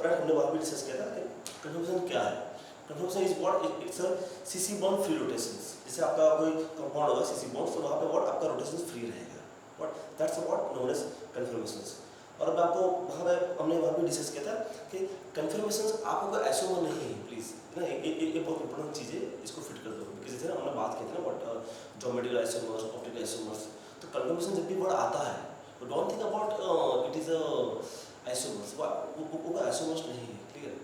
Friend हमने वहाँ भी डिस्कस किया था कि कन्फर्मेशन क्या है। Confirmation is what it's a CC bond free rotations. जैसे आपका कोई कंपाउंड होगा सीसी बॉन्ड, तो वहाँ पे व्हाट आपका रोटेशन फ्री रहेगा, what that's what known as confirmations. और अब आपको वहाँ पे हमने वहाँ भी डिस्कस किया था कि कन्फर्मेशंस आपको आइसोमर नहीं है, प्लीज़ ना, ये बहुत इंपॉर्टेंट चीज़ है, इसको फिट कर दो। बिकॉज जैसे हमने बात की थी ना what geometrical isomers, optical isomers, तो कन्फर्मेशन जब भी वर्ड आता है तो don't think about it is a isomers, वो आइसोमर्स नहीं है, क्लियर।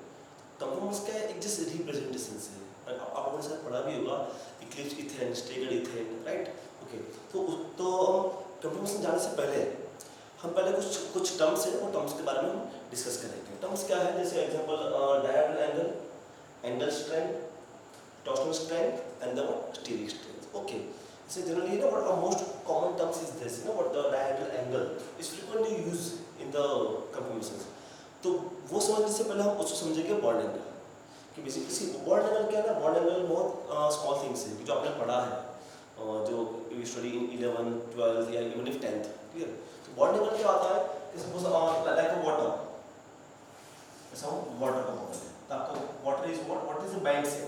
कन्फर्मेंस का एक जस्ट रिप्रेजेंटेशन है, आप अपने साथ पढ़ा भी होगा, Eclipse ethane, staggered ethane, right. Okay, तो कन्फर्मेशन जाने से पहले हम पहले कुछ टर्म्स है, वो टर्म्स के बारे में हम डिस्कस करेंगे। टर्म्स क्या है, जैसे example diagonal angle, angle strength, torsional strength and the steric strength. Okay, so generally you know what the most common terms is this, you know what the diagonal angle is frequently used in the conformations। तो वो समझने से पहले हम उसको समझेंगे bond angle, कि basically bond angle क्या है ना, बॉन्ड एंगल बहुत स्मॉल थिंग्स है जो आपने पढ़ा है, जो यू स्टडी इन 11, 12 या इवन इफ 10th, क्लियर। तो बॉन्ड एंगल क्या होता है कि सपोज लाइक अ वाटर, ऐसा वाटर का बॉन्ड है, तो आपका water is what is a band से,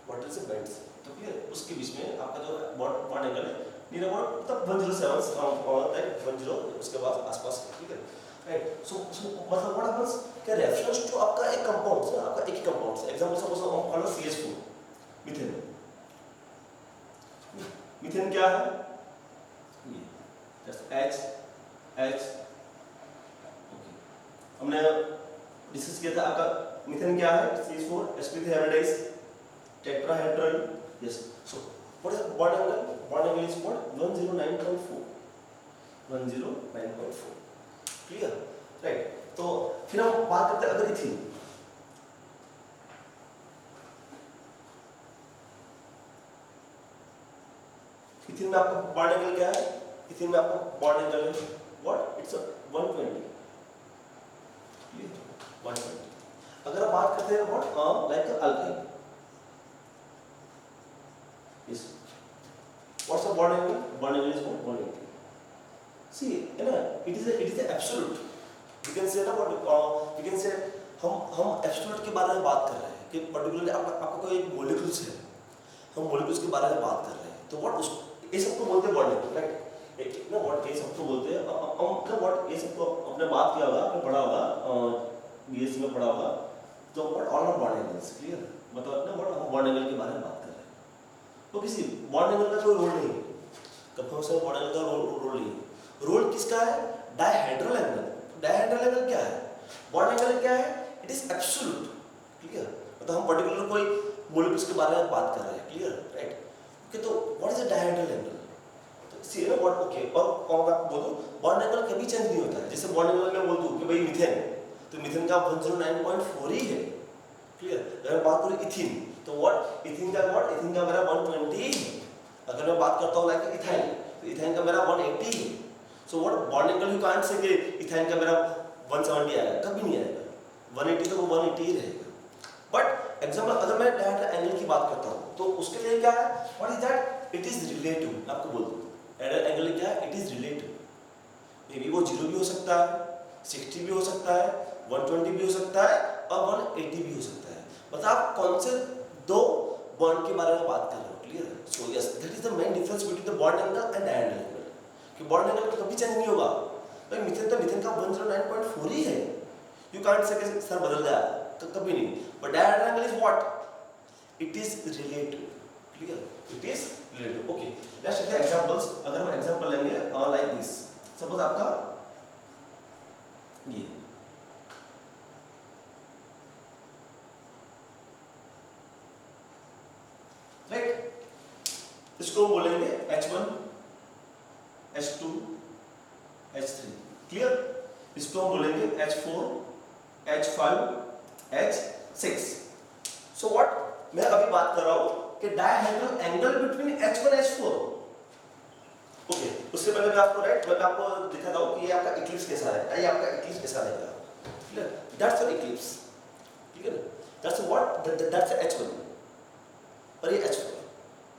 वाटर इज अ बैंड से, तो क्लियर, उसके बीच में आपका जो बॉन्ड एंगल है नियर अबाउट मतलब 107 और लाइक 10 उसके बाद आसपास, ठीक है, राइट। सो मतलब व्हाट हैपेंस कि रेफरेंस टू आपका एक कंपाउंड से, आपका एक ही कंपाउंड से, एग्जांपल सपोज हम कॉल CH4 मीथेन। मीथेन क्या है, ये जस्ट H ओके, हमने डिस्कस किया था आपका मीथेन क्या है, CH4 sp3 hybridize tetrahedral, yes। So what is the bond angle? Bond angle is what? 109.4, 109.4, clear, right। तो फिर हम बात करते हैं अगर इथीन, इथीन में आपका बॉन्ड एंगल क्या है, इथीन में आपका बॉन्ड एंगल है what? It's a 120, clear, 120। अगर आप बात करते हैं what like alkyne, yes, what's the bond angle? Bond angle is what? 180। See, you know, it is a absolute, we can say ना what we can say, हम absolute के बारे में बात कर रहे हैं कि पर्टिकुलरली आपका कोई एक मॉलिक्यूल्स है, हम मॉलिक्यूल्स के बारे में बात कर रहे हैं, तो व्हाट उस ये सबको बोलते हैं बॉन्ड एंगल, राइट। एक ना व्हाट ये सबको बोलते हैं, हम ना व्हाट ये सबको आपने बात किया होगा, आपने पढ़ा होगा, बीएससी में पढ़ा होगा, तो what all are bond angles, clear, मतलब ना व्हाट हम बॉन्ड एंगल के बारे में बात कर रहे हैं। तो किसी बॉन्ड एंगल का कोई रोल नहीं है, कन्फर्मेशन बॉन्ड एंगल का रोल नहीं है। रोल किसका है, डायहेड्रल एंगल। डायहेड्रल एंगल क्या है, बॉन्ड एंगल क्या है, इट इज एब्सोल्यूट, क्लियर, मतलब हम पर्टिकुलर कोई मॉलिक्यूल्स के बारे में बात कर रहे हैं, क्लियर, राइट। ओके, तो what is a dihedral angle, तो सी ना व्हाट, ओके, और मैं आपको बोलूं बॉन्ड एंगल कभी चेंज नहीं होता है। जैसे बॉन्ड एंगल मैं बोल दूं कि भाई मीथेन, तो मीथेन का 109.4 ही है, क्लियर। अगर बात करूं इथीन, तो व्हाट इथीन का व्हाट, इथीन का मेरा 120 है। अगर मैं बात करता हूं लाइक इथाइन, तो इथाइन का मेरा 180 है। So what bond angle you can't say कि इथाइन का मेरा 170 आएगा, कभी नहीं आएगा, 180 तो वो 180 ही रहेगा। बट एग्जांपल अगर मैं डायरेक्ट एंगल की बात करता हूं, तो उसके लिए क्या है, what is that, it is relative. आपको बोल दूं एंगल क्या है, it is relative, may be वो 0 भी हो सकता है, 60 भी हो सकता है, 120 भी हो सकता है और 180 भी हो सकता है, मतलब आप कौन से दो बॉन्ड के बारे में बात कर रहे हो, क्लियर है। So yes, that is the main difference between the bond angle and dihedral angle, कि बॉन्ड एंगल कभी चेंज नहीं होगा। भाई मीथेन का 109.4 ही है, यू कांट से कि सर बदल गया, तो कभी नहीं। But dihedral angle is what, it is relative, clear, it is relative. Okay, let's take examples. अगर हम एग्जांपल लेंगे लाइक दिस, सपोज आपका ये राइट, इसको बोलेंगे H1, H2, H3, क्लियर। इसको हम बोलेंगे H4, H5, H6। So what, मैं अभी बात कर रहा हूं कि dihedral angle between H1 H4। Okay, उससे पहले मैं आपको मैं आपको दिखाता हूं कि ये आपका इक्लिप्स कैसा है, ये आपका इक्लिप्स कैसा रहेगा, clear. That's your Eclipse, clear, that's what, that's H1 और ये H4,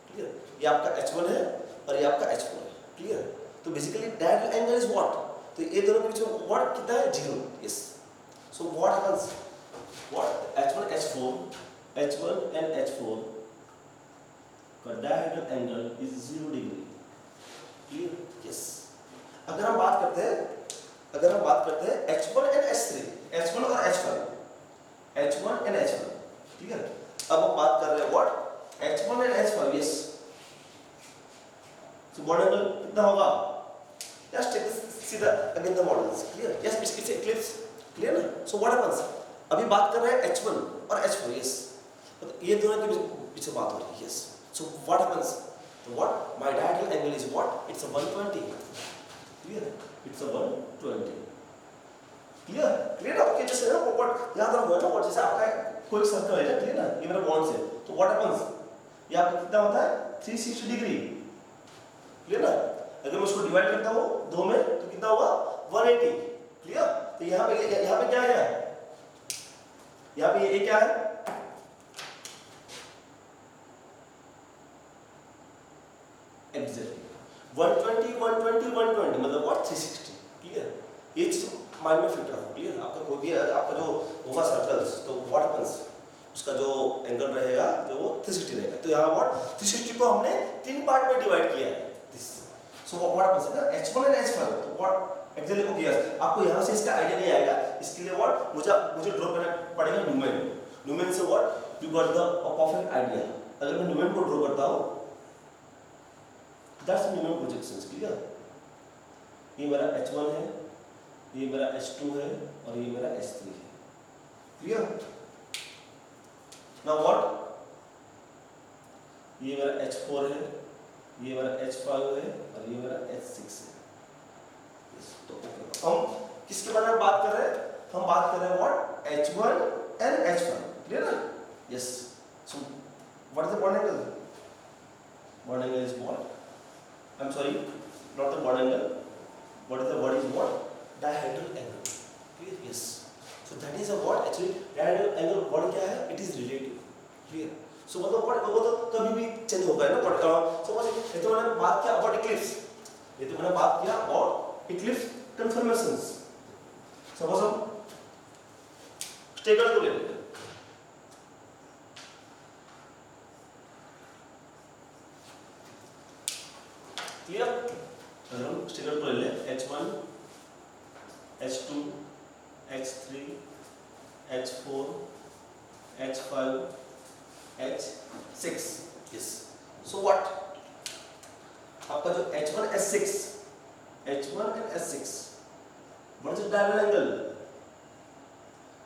क्लियर। ये आपका H1 है और ये आपका H4 है, क्लियर। तो basically dihedral angle is what, तो ये दोनों के बीच में व्हाट कितना है, 0, yes. So what happens, what H1 and H4 का dihedral angle is 0 degree. Clear? Yes. अगर हम बात करते हैं H1 एंड H3, H1 और H5, ठीक है। अब हम बात कर रहे हैं what H1 and H5, yes. So bond angle कितना होगा? Just take this, see the again the models. Clear? Yes, it's eclipse. Clear ना? So what happens? अभी बात कर रहे हैं H1 और H4, yes. ये दोनों के बीच बात हो रही है, yes. So what happens? What my diagonal angle is what? It's a 120. Clear? It's a 120. Clear? Clear? Okay, just ना what याद रखो ना, what जैसे आपका कोई सर्कल है, clear ना? ये मेरा बॉन्ड है, तो what happens? ये आपका कितना होता है? 360 डिग्री। Clear ना? अगर मैं उसको डिवाइड करता हूँ 2 में तो कितना होगा? 180। क्लियर? तो यहाँ पे क्या है? यहाँ पे ये क्या है? एग्जैक्टली 120 मतलब व्हाट 360। क्लियर? ये चीज माइंड में फिट रखो। क्लियर? आपका कोई भी आपका जो होगा सर्कल्स, तो व्हाट हैपेंस, उसका जो एंगल रहेगा जो वो 360 रहेगा। तो यहाँ व्हाट 360 को हमने 3 पार्ट में डिवाइड किया है। So what happens ना H1 and H5, तो what exactly ओके यस, आपको यहाँ से इसका आइडिया नहीं आएगा, इसके लिए what मुझे ड्रॉ करना पड़ेगा न्यूमेन से what you got the perfect idea। अगर मैं न्यूमेन को ड्रॉ करता हूँ, that's न्यूमेन प्रोजेक्शंस। क्लियर? ये मेरा H1 है, ये मेरा H2 है और ये मेरा H3 है। क्लियर? now what ये मेरा H4 है, ये मेरा H5 है और ये मेरा H6 है। तो हम किसके बारे में बात कर रहे हैं? हम बात कर रहे हैं what H1 and H5। Clear ना? Yes. So what is the bond angle? Bond angle is what? I am sorry, not the bond angle, what is the word is what? Dihedral angle. Clear? Yes. So that is a what actually dihedral angle word क्या है? It is relative. Clear? So मतलब वो तो कभी भी change होगा ना। But suppose ये तो मैंने बात किया अबाउट इक्लिप्स, कंफर्मेशंस। सपोज हम स्टेगल को ले लेते हैं। क्लियर? अगर हम स्टेगल को ले लें H1 H2 H3 H4 H5 H6, yes. So what? आपका जो H1 and S6, what is the diagonal angle?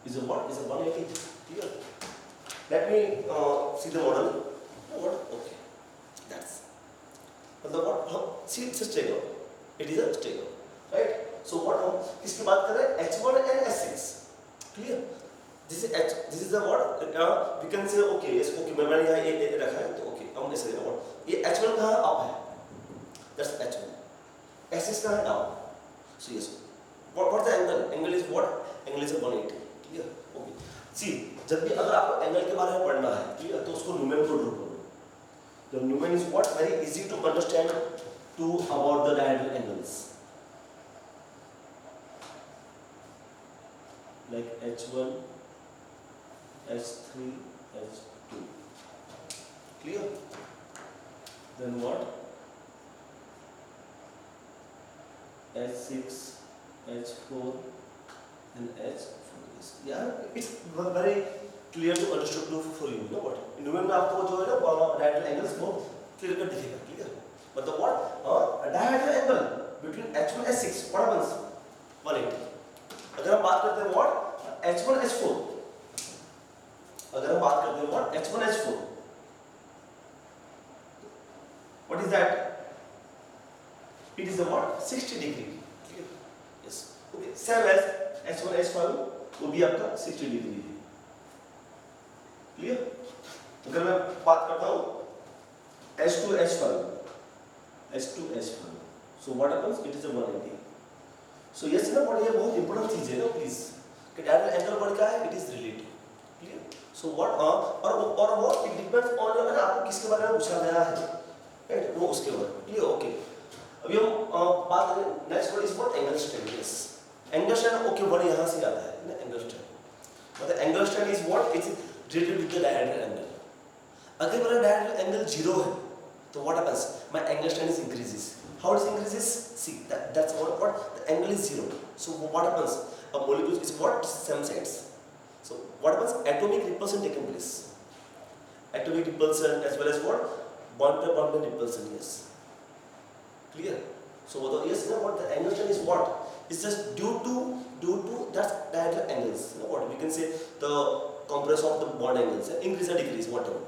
Is a what? Is a 180. Clear? Let me see the model. What? Okay. That's. मतलब what? See, it's a stego. It is a stego, right? So what? हम किसकी बात कर रहे हैं? H1 and S6. Clear? This is the what? We can say okay, yes, okay. मैंने यहाँ ये रखा है तो okay. हम ऐसे लेना what? ये H1 कहाँ up है? That's H1. S6 कहाँ है down? So yes. What the angle? Angle is what? Angle is a 180. Clear? Okay. See, जब भी अगर आपको angle के बारे में पढ़ना है, clear? तो उसको न्यूमेन को ड्रॉ करो. The Neumann is what? Very easy to understand to about the diagonal angles. Like H1, H3, H2. Clear? Then what? H6, H4 and H4. Yeah, it's very clear to understood for you. You know what? Neumann में आपको जो है ना dihedral angles वो clear कर दिखेगा। Clear? मतलब what? A diagonal angle between H1 and H6. What happens? 180. अगर हम बात करते हैं what? H1 H4. अगर हम बात करते हैं what? H1 H4. What is that? It is a what? 60 degree. Clear? Yes. Okay. Same as H1 H5 वो भी आपका 60 डिग्री है। क्लियर? अगर मैं बात करता हूँ H2 H5. So what happens? It is a 180. So yes ना, what ये बहुत important चीज है ना, प्लीज। कि डायरेक्ट एंगल वर्ड क्या है? It is relative. Clear? So what? और वो it depends on ना आपको किसके बारे में पूछा गया है, right? वो उसके बारे में। Clear? Okay. अभी हम बात करें next word is what? Angle straight. Yes, angle straight. Okay, word यहाँ से आता है ना, एंगल स्ट्रेट। मतलब angle strength is what, it's related with the dihedral angle. अगर मेरा डायहेड्रल एंगल 0 है तो what happens, my angle strength is increases. How it increases, see that's what the angle is 0, so what happens, a molecule is what, same sides, so what happens, atomic repulsion taking place, atomic repulsion as well as what, bond to repulsion, yes, clear. So the yes, you know what, the angle strength is what, it's just due to that's diagonal angles, you know what we can say, the compression of the bond angles, increase or decrease, whatever,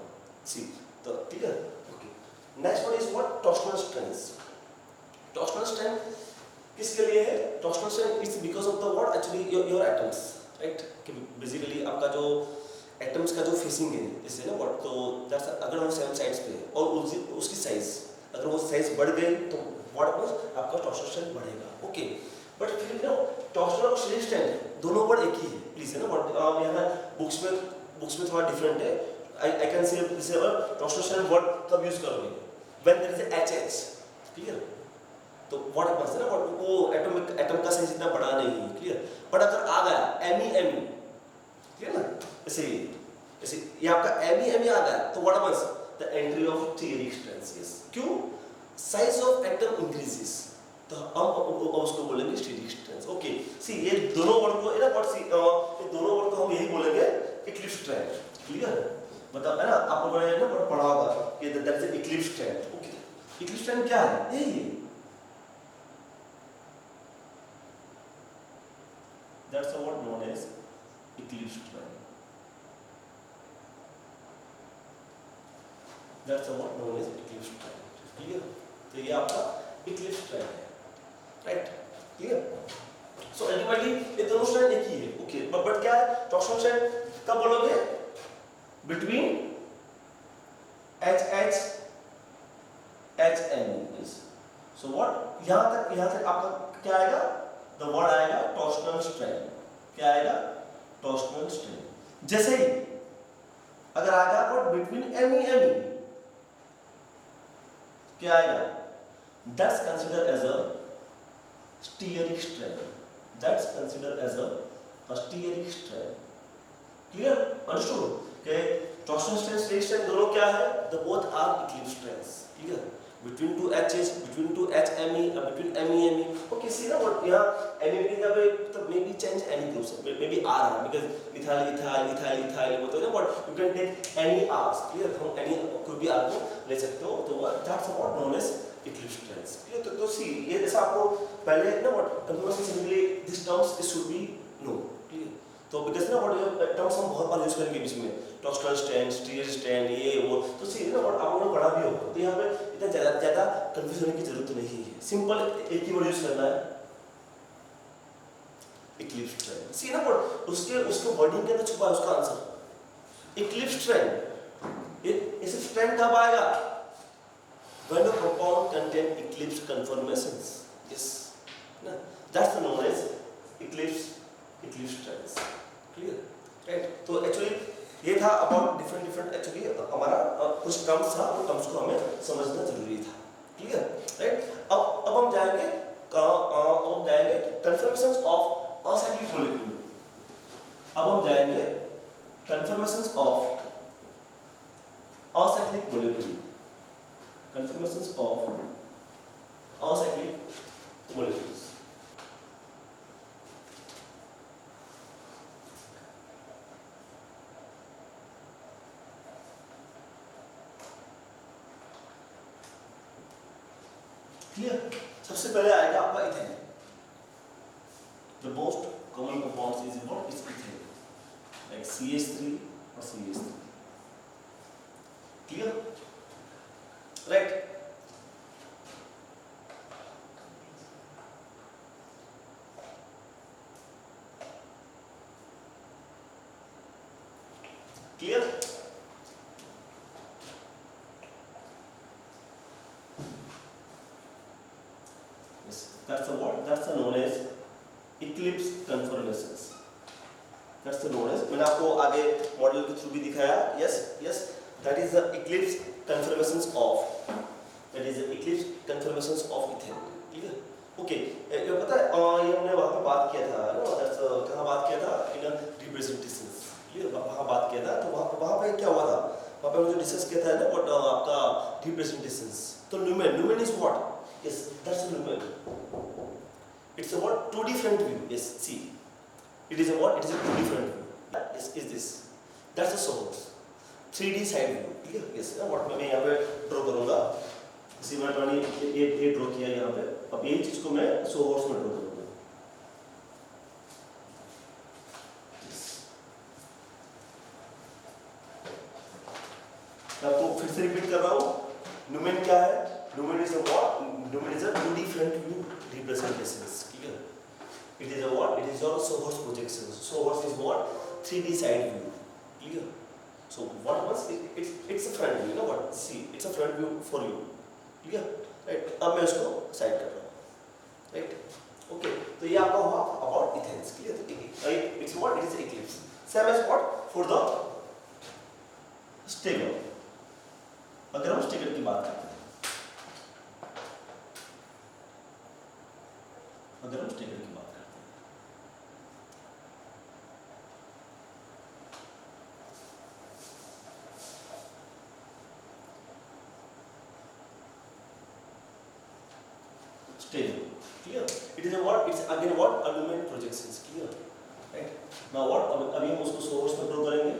see the clear. Okay, next one is what, torsional strength. Torsional strength किसके लिए है, torsional strength is because of the what, actually your atoms, right, कि basically आपका जो atoms का जो facing है जैसे ना व्हाट, तो दैट्स अगर हम सेवन साइड्स पे है और उसकी साइज, अगर वो साइज बढ़ गई तो व्हाट हैपेंस, आपका टॉर्शनल स्ट्रेंथ बढ़ेगा। ओके, बट फिर ना टॉर्शनल और शीयर स्ट्रेंथ दोनों वर्ड एक ही है, प्लीज है ना व्हाट, यहाँ बुक्स में थोड़ा डिफरेंट है। I can say torsional strength word तब यूज करोगे when there is HH, clear, तो व्हाट हैपेंस ना व्हाट, वो एटम का साइज इतना बड़ा नहीं है, क्लियर, बट अगर आ गया एमई, क्लियर ना, ऐसे ये आपका एमई आ गया तो what happens, the entry of steric strength, yes, क्यों, साइज ऑफ एटम इंक्रीजेस, तो हम उसको बोलेंगे स्टीरिक स्ट्रेंथ। ओके, सी ये दोनों वर्ड को ना व्हाट, सी ये दोनों वर्ड को हम यही बोलेंगे इक्लिप्स स्ट्रेंथ, क्लियर, मतलब है ना, आप लोगों ने ना पढ़ा होगा कि that is Eclipse strength. Okay, Eclipse strength क्या है, यही है, that's what known as eclipse trend, that's what known as eclipse trend, clear, तो ये आपका eclipse trend है, right, clear, so ultimately ये दोनों ट्रेंड एक ही है। ओके, बट क्या है, टॉर्शनल ट्रेंड कब बोलोगे, between HH HN is, so what, यहाँ तक आपका क्या आएगा, द वर्ड आएगा टॉर्शनल स्ट्रेंथ, क्या आएगा, टॉर्शनल स्ट्रेंथ। जैसे ही अगर आएगा वर्ड बिटवीन एमई, क्या आएगा, that's considered as a steric strength, that's considered as a steric strength, clear, understood, कि टॉर्शनल स्ट्रेंथ स्टीरिक स्ट्रेंथ दोनों क्या है, the both are eclipse strengths, clear, between two HH, between two HME, between MEME. Okay, see now what, yeah, MEME का भी तो maybe change any groups, maybe R, because ethyl, वो तो ना what, you can take any R's, clear, हम any कोई भी R को ले सकते हो, तो that's what known as eclipse trends, clear, तो see ये जैसा आपको पहले ना what, confirmation simply these terms it should be known, clear, तो because ना what ये terms हम बहुत बार यूज करेंगे बीच में, टॉर्शनल स्ट्रेंथ, स्टीरिक स्ट्रेंथ, ये वो, तो सी ना what आप लोगों ने पढ़ा भी होगा, तो यहाँ पे इतना ज़्यादा कंफ्यूज होने की जरूरत नहीं है, सिंपल एक ही वर्ड यूज करना है, इक्लिप्स ट्रेंड। सी ना what उसके वर्डिंग के अंदर छुपा है उसका आंसर, इक्लिप्स ट्रेंड, इस ट्रेंड कब आएगा, when a compound contain eclipse conformations, yes, ना, that's known as eclipse trends, clear, right, तो एक्चुअली ये था अबाउट डिफरेंट एक्चुअली हमारा कुछ टर्म्स था, वो टर्म्स को हमें समझना जरूरी था, क्लियर, राइट। अब हम जाएंगे कन्फर्मेशंस ऑफ असाइक्लिक मॉलिक्यूल, अब हम जाएंगे conformations of acyclic molecule, conformations of acyclic molecules. Clear, सबसे पहले आएगा आपका ethane, the most common compound is what, is ethane, like CH3 और CH3, clear, right, clear, that's the what, that's the known as eclipse conformations, that's the known as, मैंने आपको आगे model के through भी दिखाया, yes, that is the eclipse conformations of, that is the eclipse conformations of ethane, clear, okay, ये पता है ये हमने वहाँ पे बात किया था ना, that's कहाँ बात किया था, in a representations, क्लियर, वहाँ बात किया था। तो वहाँ पे क्या हुआ था, वहाँ पे हमने जो डिस्कस किया था ना व्हाट आपका रिप्रेजेंटेशंस। तो Newman is what, yes that's Newman, it's about two different view, yes see it is about, it is a two different view, yes is this that's a source 3D side view, clear, yes what मैं यहाँ पे draw करूँगा, इसी मैंने ये draw किया यहाँ पे। अब यही चीज़ को मैं सोर्स में ड्रॉ करूँगा। मैं आपको फिर से रिपीट कर रहा हूँ, न्यूमेन क्या है, Newman is a what, Newman is a two different view representations, clear, it is a what, it is your source projection, source is what 3D side view, clear. So what was it's a front view, you know what? See, it's a front view for you, clear, right? अब मैं उसको side कर रहा हूँ, right? Okay, तो ये आपका हुआ about ethane, clear? It's what? It is eclipse. Same as what? For the Steger. अगर हम Steger की बात करते हैं, अगर हम Steger की बात करते हैं, Steger, clear? It is a what? It's again what? Aluminum projections, clear? Right? Now what? अभी हम उसको सोर्स में ड्रॉ करेंगे।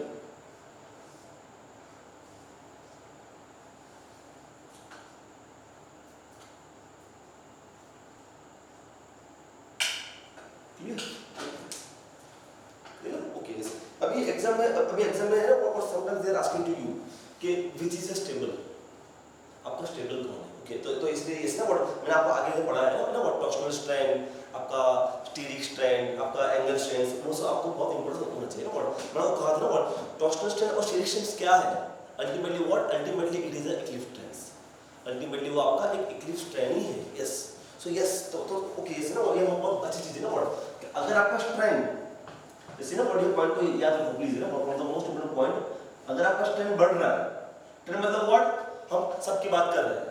अभी एग्जाम में है ना, और sometimes they are asking to you कि व्हिच इज अ स्टेबल, आपका स्टेबल कौन है, ओके? तो इसलिए इसना व्हाट मैंने आपको आगे से पढ़ाया है ना, व्हाट टॉर्शनल स्ट्रेंथ, आपका स्टीरिक स्ट्रेंथ, आपका एंगल स्ट्रेंथ, वो सब आपको बहुत इंपॉर्टेंट होना चाहिए ना। व्हाट मैंने आपको कहा था ना, व्हाट टॉर्शनल स्ट्रेंथ और स्टीरिक स्ट्रेंथ क्या है, ultimately what, ultimately it is a Eclipse strength, ultimately वो आपका एक इक्लिप्स स्ट्रेंथ ही है, यस। सो यस, तो ओके, इस ना ये बहुत अच्छी चीज है ना, व्हाट अगर आपका स्ट्रेंथ जैसे ना बॉडी पॉइंट को याद रखो प्लीज, ना one of the most important point, अगर आपका स्ट्रेंथ बढ़ रहा है, स्ट्रेंथ मतलब व्हाट, हम सबकी बात कर रहे हैं,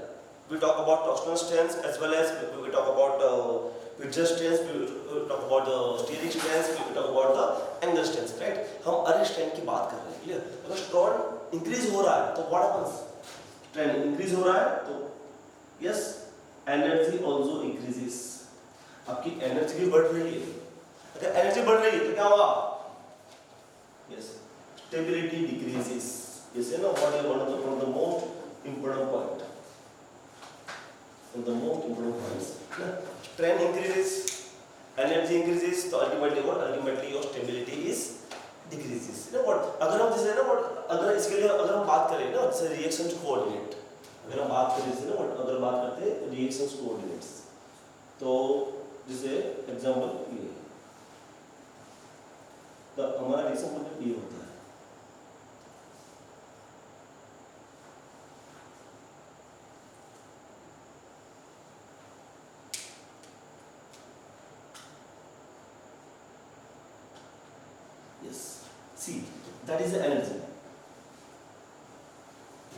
we talk about torsional strength as well as we talk about picture strength, we talk about the steric strength, we talk about the angle strength, right? हम अरे स्ट्रेंथ की बात कर रहे हैं, क्लियर? अगर स्ट्रेंथ इंक्रीज हो रहा है तो व्हाट हैपेंस, स्ट्रेंथ इंक्रीज हो रहा है तो यस एनर्जी आल्सो इंक्रीजेस, आपकी एनर्जी भी बढ़ रही है। अगर एनर्जी बढ़ रही है तो क्या होगा, यस स्टेबिलिटी डिक्रीजेस, यस है ना, what is one of the most important point, one of the most important points, strength increases, energy increases, तो ultimately what, ultimately your stability is decreases, ना व्हाट। अगर हम जैसे ना व्हाट, अगर इसके लिए अगर हम बात करें ना जैसे रिएक्शंस कोऑर्डिनेट, अगर हम बात करें जैसे ना व्हाट, अगर बात करते हैं रिएक्शंस कोऑर्डिनेट्स, तो जैसे एग्जांपल ये तो हमारा रिएक्शन कोऑर्डिनेट ये होता है, yes see that is the energy,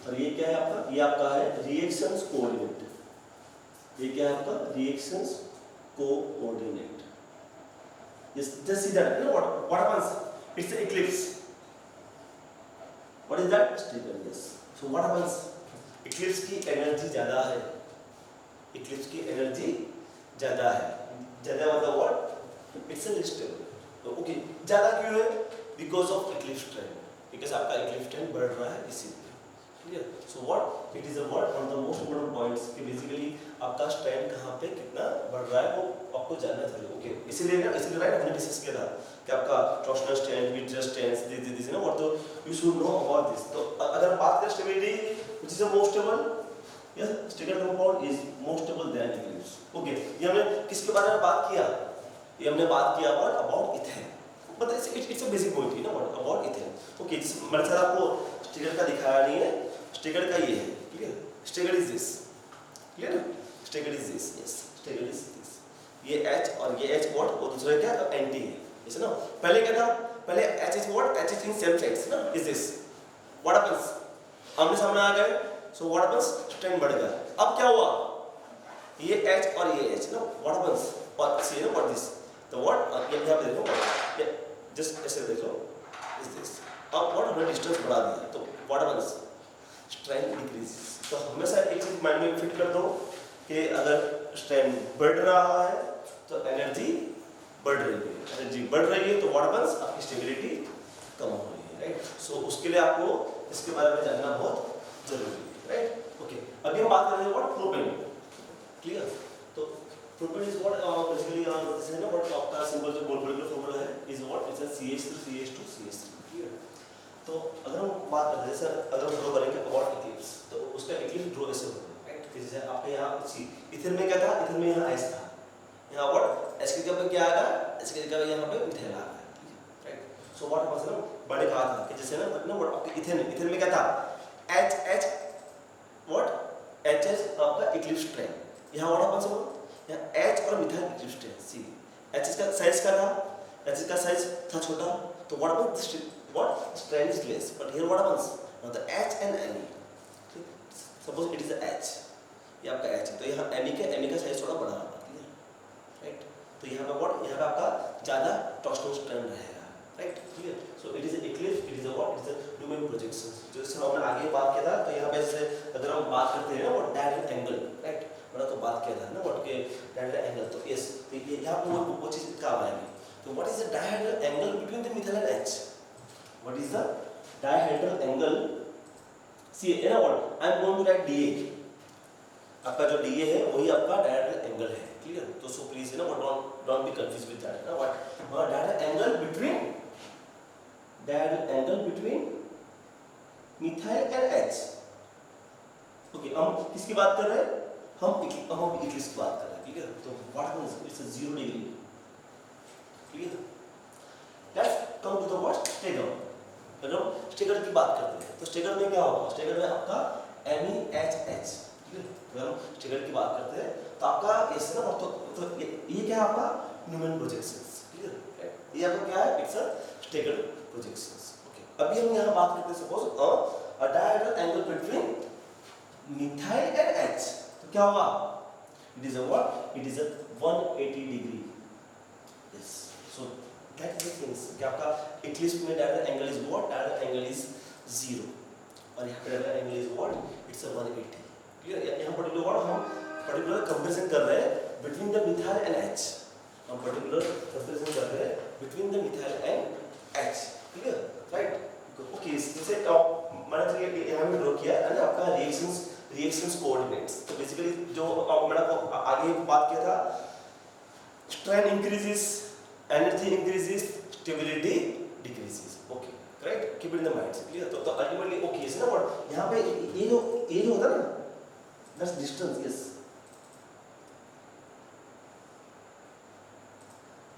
और ये क्या है आपका, ये आपका है रिएक्शंस कोऑर्डिनेट, ये क्या है आपका reactions coordinate, yes just see that, you know what happens, it's the eclipse, what is that, stable, yes। so what happens, eclipse की एनर्जी ज्यादा है, eclipse की एनर्जी ज्यादा है, ज्यादा मतलब what, it's a stable, okay ज्यादा क्यों है, because of eclipse trend, because आपका eclipse trend बढ़ रहा है इसीलिए, clear? So what it is a what one of the most important points कि बेसिकली आपका स्ट्रेंथ कहाँ पे कितना बढ़ रहा है वो आपको जानना चाहिए, ओके? इसीलिए राइट हमने डिस्कस किया था कि आपका torsional strength, picture strength, this ना व्हाट, तो you should know about this. तो अगर बात करें stability, which is a most stable, yes stable compound is most stable than Eclipse, okay? ये हमने किसके बारे में बात किया, ये हमने बात किया अबाउट इथेन, मतलब इट्स अ बेसिक पॉइंट है ना व्हाट अबाउट इथेन, ओके? मैंने सर आपको स्टिकर का दिखाया नहीं है, स्टिकर का ये है, clear? Sticker is this, clear? Sticker is this, yes sticker is this, ये H और ये H व्हाट, और दूसरा क्या एंटी है, यस ना? पहले क्या था, पहले H is what, H is in same sides ना, इज दिस, व्हाट हैपेंस, आमने सामने आ गए, सो व्हाट हैपेंस, स्ट्रेंथ बढ़ गया। अब क्या हुआ, ये H और ये H ना, व्हाट हैपेंस, और सी ना व्हाट दिस, तो व्हाट, ये यहां पे देखो, ये जस्ट ऐसे देखो, इज दिस। अब व्हाट हमने डिस्टेंस बढ़ा दिया तो व्हाट हैपेंस, स्ट्रेंथ इंक्रीजेस। तो हमेशा एक चीज माइंड में फिट कर दो कि अगर स्ट्रेंथ बढ़ रहा है तो एनर्जी बढ़ रही है, एनर्जी बढ़ रही है तो व्हाट हैपेंस, आपकी स्टेबिलिटी कम हो रही है, राइट। सो उसके लिए आपको इसके बारे में जानना बहुत जरूरी है, राइट। ओके, अभी हम बात करेंगे व्हाट प्रोपेन, क्लियर। तो propane is what basically this है ना व्हाट आपका सिंबल जो मोलेकुलर फॉर्मूला है is what, it's a CH3 CH2 CH3, clear. तो अगर हम बात करते हैं सर, अगर हम ड्रॉ करेंगे व्हाट इक्लिप्स, तो उसका इक्लिप्स ड्रॉ ऐसे होता है, राइट। जैसे आपके यहाँ सी इथर में क्या था, इथर में यहाँ एच था, यहाँ व्हाट एच की जगह पे क्या आएगा, एच की जगह पे यहाँ पे मिथाइल आ गया, राइट। सो व्हाट मतलब मैंने कहा था कि जैसे ना व्हाट आपके इथर में क्या था, H H what H H आपका इक्लिप्स ट्रेन, यहाँ व्हाट अपन समझो, यहाँ एच और मिथाइल इक्लिप्स ट्रेन सी, एच का साइज क्या था, एच का साइज था छोटा, तो what upon what strain is less, but here what happens, now the H and Me, suppose it is a H, ये आपका H है, तो यहाँ Me का साइज थोड़ा बड़ा होगा, राइट। तो यहाँ पे what, यहाँ पे आपका ज़्यादा टॉर्सनल स्ट्रेन रहेगा, right, clear. So it is Eclipse, it is a what, it is a Neumann projection. जैसे हमने आगे बात किया था, तो यहाँ पे जैसे अगर हम बात करते हैं ना व्हाट डायरेक्ट एंगल, राइट, मैंने तो बात किया था ना व्हाट के डायरेक्ट एंगल, तो यस, तो ये यहाँ पे वो चीज़ काम आएगी। तो what is the direct angle between the methyl and H? What is the dihedral angle? See, you know what? I am going to write DA. आपका जो DA है वही आपका dihedral angle है, clear? तो so please, you know what? Don't be confused with that. ना what? Dihedral angle between methyl and H. Okay, हम किसकी बात कर रहे हैं? हम इक्लिप्स की बात कर रहे हैं, ठीक है? तो what happens? It's a 0 degree. Clear? Let's come to the what? Stagger. अगर हम स्टेगर की बात करते हैं तो स्टेगर में क्या होगा, स्टेगर में आपका MEHH, ठीक है। अगर हम स्टेगर की बात करते हैं तो आपका ऐसे ना तो ये क्या है आपका न्यूमेन प्रोजेक्शंस, क्लियर। ये आपका क्या है, it's a stagger projections. Okay, अभी हम यहाँ बात करते हैं suppose a dihedral angle between methyl and H, तो क्या होगा, it is a what, it is a 180 degree, yes. So that means कि आपका इक्लिप्स में direct angle is what, direct angle is 0 और यहाँ पे direct angle is what, it's a 180, clear. यहाँ पर्टिकुलर व्हाट हम पर्टिकुलर कंपैरिजन कर रहे हैं between the methyl and H, हम पर्टिकुलर कंपैरिजन कर रहे हैं between the methyl and H, clear, right. Okay, जैसे मैंने तो यहाँ पे ड्रॉ किया है ना आपका रिएक्शंस कोऑर्डिनेट्स। तो बेसिकली जो मैंने आपको आगे बात किया था, strain increases, energy increases, stability decreases, okay, right, keep it in the mind, clear। तो ultimately okay is ना what, यहाँ पे ये जो होता है ना, that's distance, yes,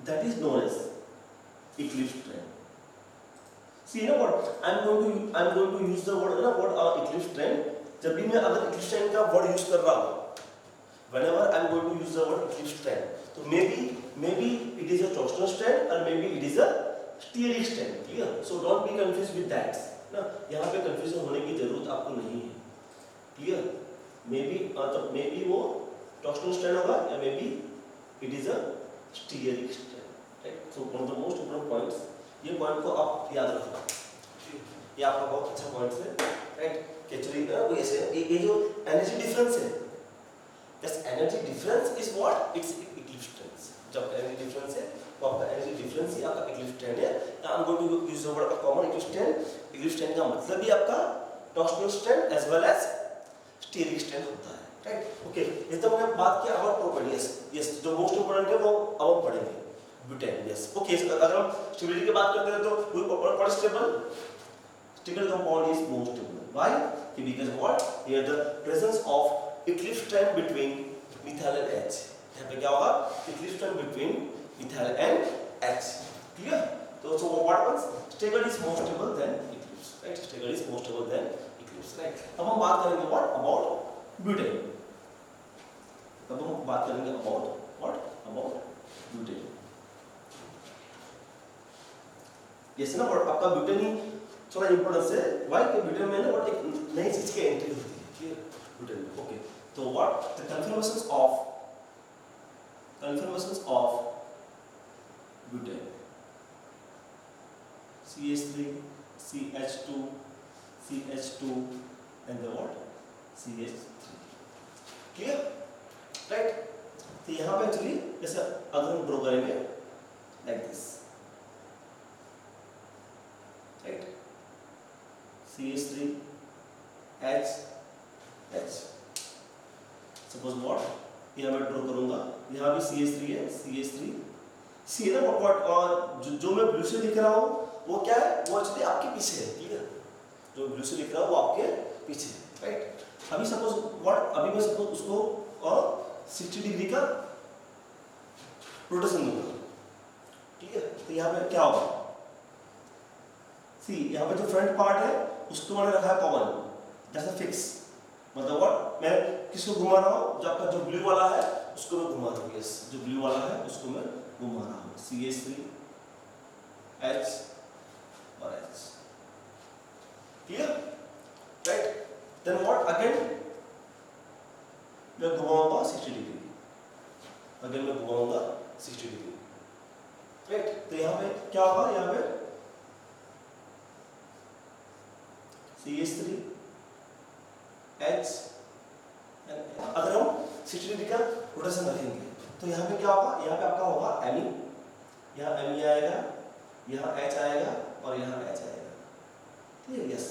that is known as eclipse strain। see you know what, I'm going to use the word ना what eclipse strain, जब भी मैं अगर eclipse strain का word use कर रहा हूँ, whenever I'm going to use the word eclipse strain, तो maybe it is a torsional strain or maybe it is a steric strain, clear। so don't be confused with that ना, यहाँ पे confusion होने की जरूरत आपको नहीं है, clear। maybe वो torsional strain होगा या maybe it is a steric strain, right। so one of the most important points, ये point को आप याद रखना, ये आपका बहुत अच्छा point है, right। एक्चुअली वो ऐसे ये जो energy difference है, yes, energy difference is what, it's eclipse strain। जब एनर्जी डिफरेंस है तो आपका एनर्जी डिफरेंस ही आपका इक्लिप्स स्ट्रेन है। I am going to use the word of common eclipse strain. Eclipse strain का मतलब ही आपका torsional strain as well as steric strain होता है, राइट। ओके, ये तो हमने बात किया अबाउट प्रोपर्टीज, यस, जो मोस्ट इंपोर्टेंट है वो अब हम पढ़ेंगे, ब्यूटेन, यस। ओके, अगर हम स्टेबिलिटी की बात करते हैं तो what is stable, stable compound is most stable, why, because what, here the presence of eclipse strain between methyl and H, यहाँ पे क्या होगा, eclipse strain between methyl and H, clear. तो so what happens, staggered is more stable than eclipse, right, staggered is more stable than eclipse, right. अब हम बात करेंगे what about butane, अब हम बात करेंगे about what, about butane, yes ना, व्हाट आपका ब्यूटेन ही थोड़ा इंपॉर्टेंस है, व्हाई, कि ब्यूटेन में ना व्हाट एक नई चीज की एंट्री होती है, क्लियर, ब्यूटेन। ओके, तो what the conformations of butane, CH3, CH2, CH2 and the what? CH3. Clear? Right? तो यहाँ पे एक्चुअली जैसे अगर हम ड्रॉ करेंगे like this, right? CH3, H, H. Suppose what यहाँ मैं ड्रॉ करूंगा, यहाँ भी CH3 है, CH3, सी ना व्हाट जो मैं ब्लू से लिख रहा हूँ वो क्या है, वो एक्चुअली आपके पीछे है, क्लियर? जो ब्लू से लिख रहा हूँ वो आपके पीछे है, राइट? अभी सपोज व्हाट, अभी मैं सपोज उसको 60 डिग्री का रोटेशन दूंगा, ठीक है? तो यहाँ पे क्या होगा, सी यहाँ पे जो फ्रंट पार्ट है उसको मैंने रखा है कॉमन, दैट्स अ फिक्स, मतलब व्हाट मैं किसको घुमा रहा हूँ, जो आपका जो ब्लू वाला है उसको मैं घुमा रहा हूँ, यस, जो ब्लू वाला है उसको मैं घुमा रहा हूँ, CH3, H और H, clear? Right? Then what, again मैं घुमाऊंगा 60 डिग्री, अगेन मैं घुमाऊंगा 60 डिग्री, राइट? तो यहाँ पे क्या होगा, यहाँ पे CH3, H, अगर हम 60 डिग्री का रोटेशन रखेंगे तो यहाँ पे क्या होगा, यहाँ पे आपका होगा Me, यहाँ Me आएगा, यहाँ H आएगा और यहाँ H आएगा, ठीक है? Yes,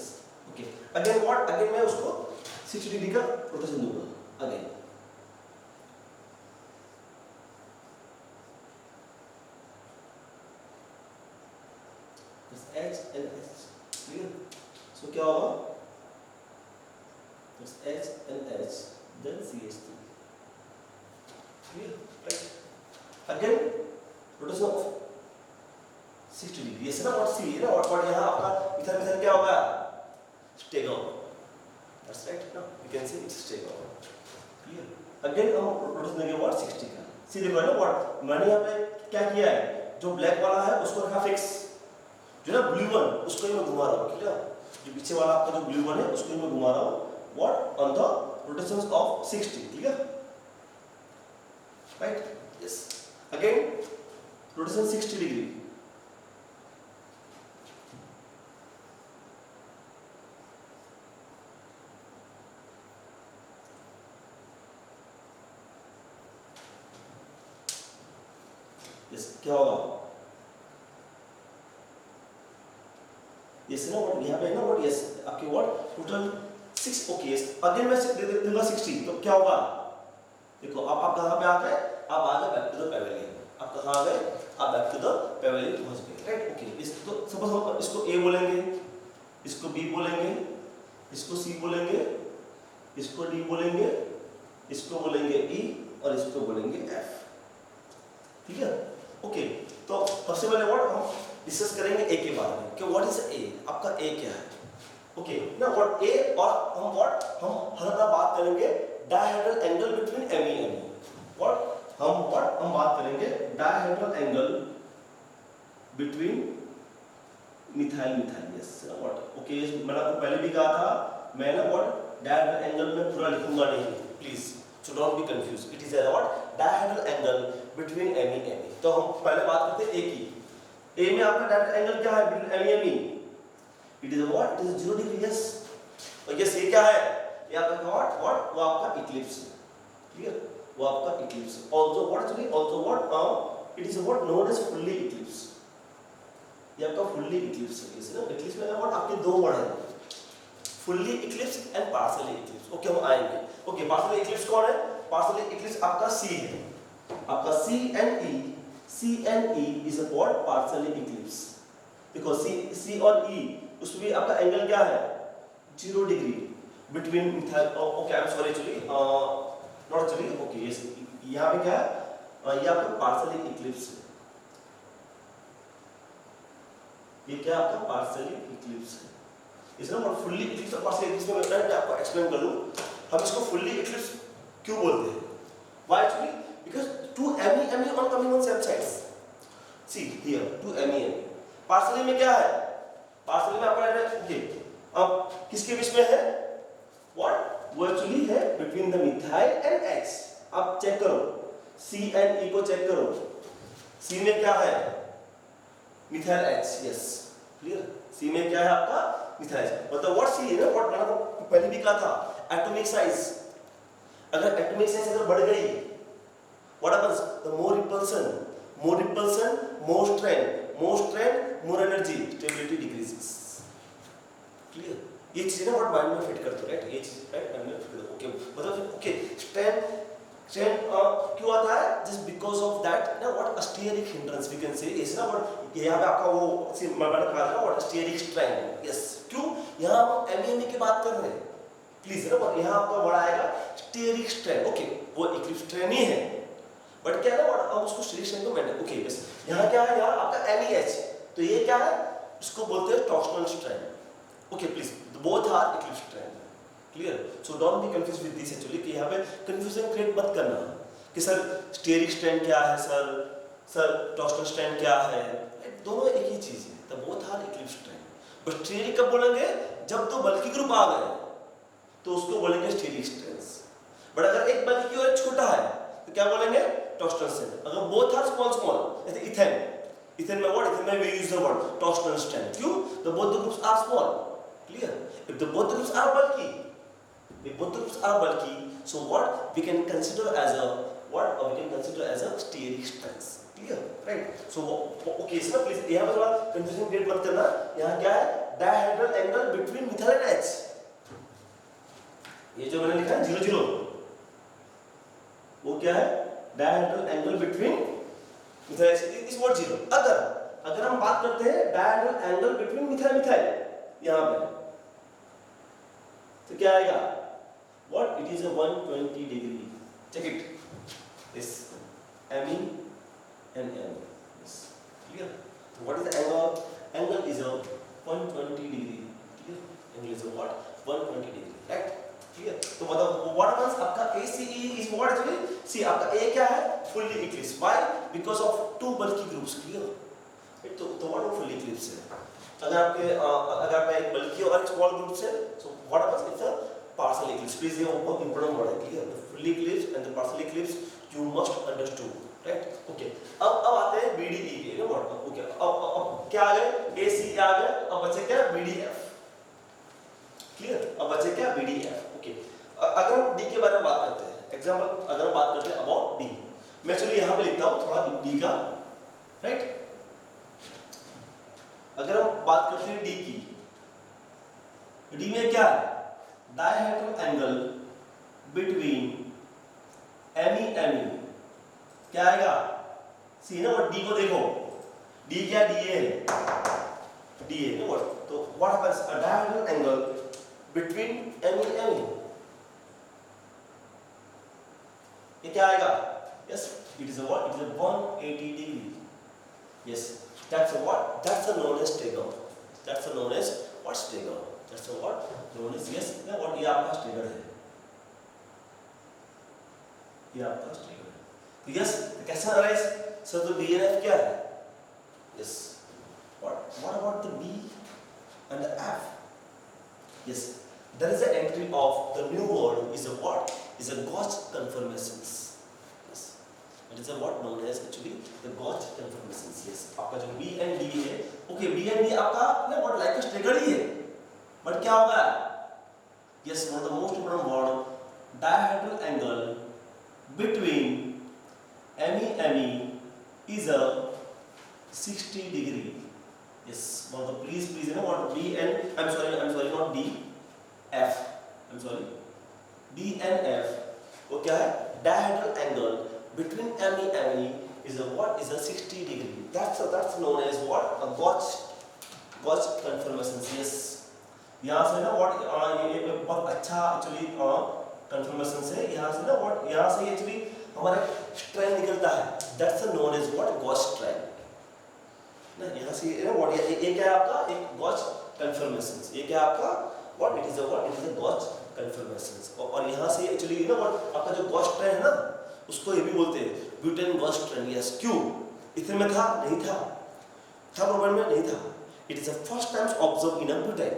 okay. Again what, again मैं उसको 60 डिग्री का रोटेशन दूंगा, again H and H, clear? सो क्या होगा, H and H, then CH3, clear? Right? Again, rotation of 60 degree. ये ना what C है ना what यहाँ आपका इधर इधर क्या होगा, stay over. That's right. No, you can see it's stay over. Clear? Again हम rotation देंगे what 60 का. See देखो ना what मैंने यहाँ पे क्या किया है, जो black वाला है उसको रखा fix, जो ना blue one उसको ही मैं घुमा रहा हूँ, क्लियर? जो पीछे वाला आपका जो blue one है उसको ही मैं घुमा रहा हूँ, what on the rotations of 60, clear? Right? Yes. Again, rotation 60 degree. Yes. क्या होगा? Yes ना what यहाँ पे ना what yes आपके what total 6, okay yes. Again मैं दूंगा 60 तो क्या होगा? देखो आप कहाँ पे आ गए, आप आ गए बैक टू द पैवेलियन, आप कहाँ आ गए, आप बैक टू द पैवेलियन पहुँच गए, राइट? ओके, इसको सपोज हम इसको A बोलेंगे, इसको B बोलेंगे, इसको C बोलेंगे, इसको D बोलेंगे, इसको बोलेंगे E और इसको बोलेंगे F, ठीक है? ओके, तो सबसे पहले व्हाट हम डिस्कस करेंगे A के बारे में कि व्हाट इज A, आपका A क्या है? ओके ना व्हाट A, और हम व्हाट हम हर बार बात करेंगे dihedral angle between ME and ME, what हम बात करेंगे dihedral angle between methyl methyl, yes what okay, मैंने आपको पहले भी कहा था, मैं ना व्हाट डायहेड्रल एंगल में पूरा लिखूंगा नहीं, please so don't be confuse, it is what dihedral angle between ME and ME। तो हम पहले बात करते हैं A की, A में आपका डायहेड्रल एंगल क्या है between ME and ME, it is what, it is 0 degree, yes, और यस ये क्या है, ये आपका व्हाट वो आपका इक्लिप्स है, क्लियर? वो आपका इक्लिप्स है, also what actually also what it is what known as fully eclipse, ये आपका फुल्ली इक्लिप्स है, इस ना इक्लिप्स में व्हाट आपके दो वर्ड हैं, fully Eclipse and partially Eclipse. Okay हम आएंगे, ओके पार्शियली इक्लिप्स कौन है, पार्शियली इक्लिप्स आपका C है, आपका C and E is a what partially eclipse, because C और E उसमें आपका एंगल क्या है 0 degree between methyl, okay I am sorry actually not actually, okay yes यहाँ पे क्या है, ये आपका पार्शियली इक्लिप्स है, ये क्या आपका पार्शियली इक्लिप्स है, इसमें ना फुल्ली इक्लिप्स और पार्शियली इक्लिप्स में मैं आपको एक्सप्लेन कर दूं, हम इसको फुल्ली इक्लिप्स क्यों बोलते हैं, why actually because two ME and ME on coming on same sides, see here two ME and ME, partially में क्या है, पार्शियली में आपका ये अब किसके बीच में है, व्हाट वो एक्चुअली है between the methyl and H, आप चेक करो C and E को चेक करो, C में क्या है मिथाइल H, यस क्लियर? सी में क्या है आपका मिथाइल, मतलब व्हाट सी है ना, व्हाट मैंने आपको पहले भी कहा था एटॉमिक साइज, अगर एटॉमिक साइज अगर बढ़ गई what happens, the more repulsion more strength more energy, stability decreases. Clear? ये चीज ना व्हाट माइंड में फिट करते हो, राइट? ये चीज राइट माइंड में फिट कर दो। ओके, मतलब ओके स्ट्रेंथ क्यों आता है? जस्ट बिकॉज ऑफ दैट ना what steric hindrance we can say is ना व्हाट, यहाँ पे आपका वो मैंने कहा था व्हाट स्टीयरिक स्ट्रेंथ। यस, क्यों? यहाँ हम एमईएमई की बात कर रहे हैं, प्लीज ना, यहाँ आपका वर्ड आएगा स्टीयरिक स्ट्रेंथ। ओके, वो इक्लिप्स स्ट्रेंथ ही है, बट क्या है ना अब उसको स्टीयरिक स्ट्रेंथ को मेंटेन। ओके बस यहाँ क्या है, यहाँ आपका एमईएच, तो ये क्या है, इसको बोलते हैं torsional strength. Okay please, both are eclipse strength. Clear? So don't be confuse with this actually, कि यहाँ पे कंफ्यूजन क्रिएट मत करना कि सर स्टीयरिक स्ट्रेंथ क्या है, सर टॉर्सनल स्ट्रेंथ क्या है, दोनों एक ही चीज है, तो both are eclipse strength. But steric कब बोलेंगे? जब दो बल्कि ग्रुप आ गए तो उसको बोलेंगे स्टीयरिक स्ट्रेंथ। बट अगर एक बल्कि और एक छोटा है तो क्या बोलेंगे? Torsional strength. अगर बोथ आर स्मॉल, जैसे इथेन में व्हाट, इथेन में we use the word torsional strength. क्यों? The both the groups are small. Clear? If the both the groups are bulky, if both the groups are bulky, so what we can consider as a what, or we can consider as a steric strength. Clear? Right? So okay, इसमें please यहाँ पे थोड़ा confusion create मत करना। यहाँ क्या है? Dihedral angle between methyl and H। ये जो मैंने लिखा है 0 0, वो क्या है? Dihedral angle between methyl and H is what 0। अगर हम बात करते हैं dihedral angle between methyl methyl यहाँ पे, तो क्या आएगा? What? It is a 120 degree. Check it. This ME and M. Yes. Clear? So what is the angle? Angle is a 120 degree. Clear? Angle is a what? 120 degree. Right? Clear? तो मतलब what happens? आपका ACE is what actually? See, आपका A क्या है? Fully eclipsed. Why? Because of two bulky groups. Clear? तो what fully eclipsed है? अगर आपका एक बल्कि और एक स्मॉल ग्रुप है, so what happens? It's a partial eclipse. Please, ये बहुत important word है। Clear? The fully eclipse and the partial eclipse you must understood, right? Okay. अब आते हैं BDE के, ना what? Okay. अब क्या आ गए? ACE आ गए। अब बचे क्या? BDF. Clear? अब बचे क्या? BDF. Okay. अगर हम D के बारे में बात करते हैं, example अगर हम बात करते हैं about D, मैं चलिए यहाँ पे लिखता हूँ थोड़ा D का, right? अगर हम बात करते हैं D की, D में क्या है? Dihedral angle between ME क्या आएगा? सी ना, वो D को देखो, D क्या? DA है, DA ना what? तो what happens? A dihedral angle between ME ये क्या आएगा? Yes, it is a what? It is a 180 degree. Yes, that's a what? That's a known as stagger. That's a known as what? Stagger. That's a what? Known as yes, ना what? ये आपका stagger है, ये आपका stagger है। Yes, कैसे arise? Sir तो DNF क्या है? Yes, what about the B and the F? Yes, there is an entry of the new word is a what? Is a Gauss conformations. Yes, it is a what known as actually the Gauss conformations. Yes, आपका जो B and D है, okay, B and D आपका ना what like a stagger ही है, but क्या होगा? Yes, one of the most important word, dihedral angle between ME is a 60 degree. Yes, one of the please you know what? B and I'm sorry not D, F. I'm sorry, D and F. वो क्या है? Dihedral angle between ME is a what? Is a 60 degree. That's known as what? A Gauss conformations. Yes. यहाँ से ना what ये बहुत अच्छा actually confirmation है। यहाँ से ना व्हाट, यहाँ से एक्चुअली हमारा स्ट्रेंथ निकलता है, that's known as what? Gauche strength ना। यहाँ से ना व्हाट ये क्या है आपका? एक गॉस कंफर्मेशन। ये क्या है आपका? What? It is a what? It is a Gauss confirmation. और यहाँ से एक्चुअली ना व्हाट आपका जो गॉस स्ट्रेंथ है ना, उसको ये भी बोलते हैं ब्यूटेन गॉस स्ट्रेंथ। यस, क्यों? इथेन में था? नहीं था। प्रोपेन में नहीं था। It is the first time observe in a butane,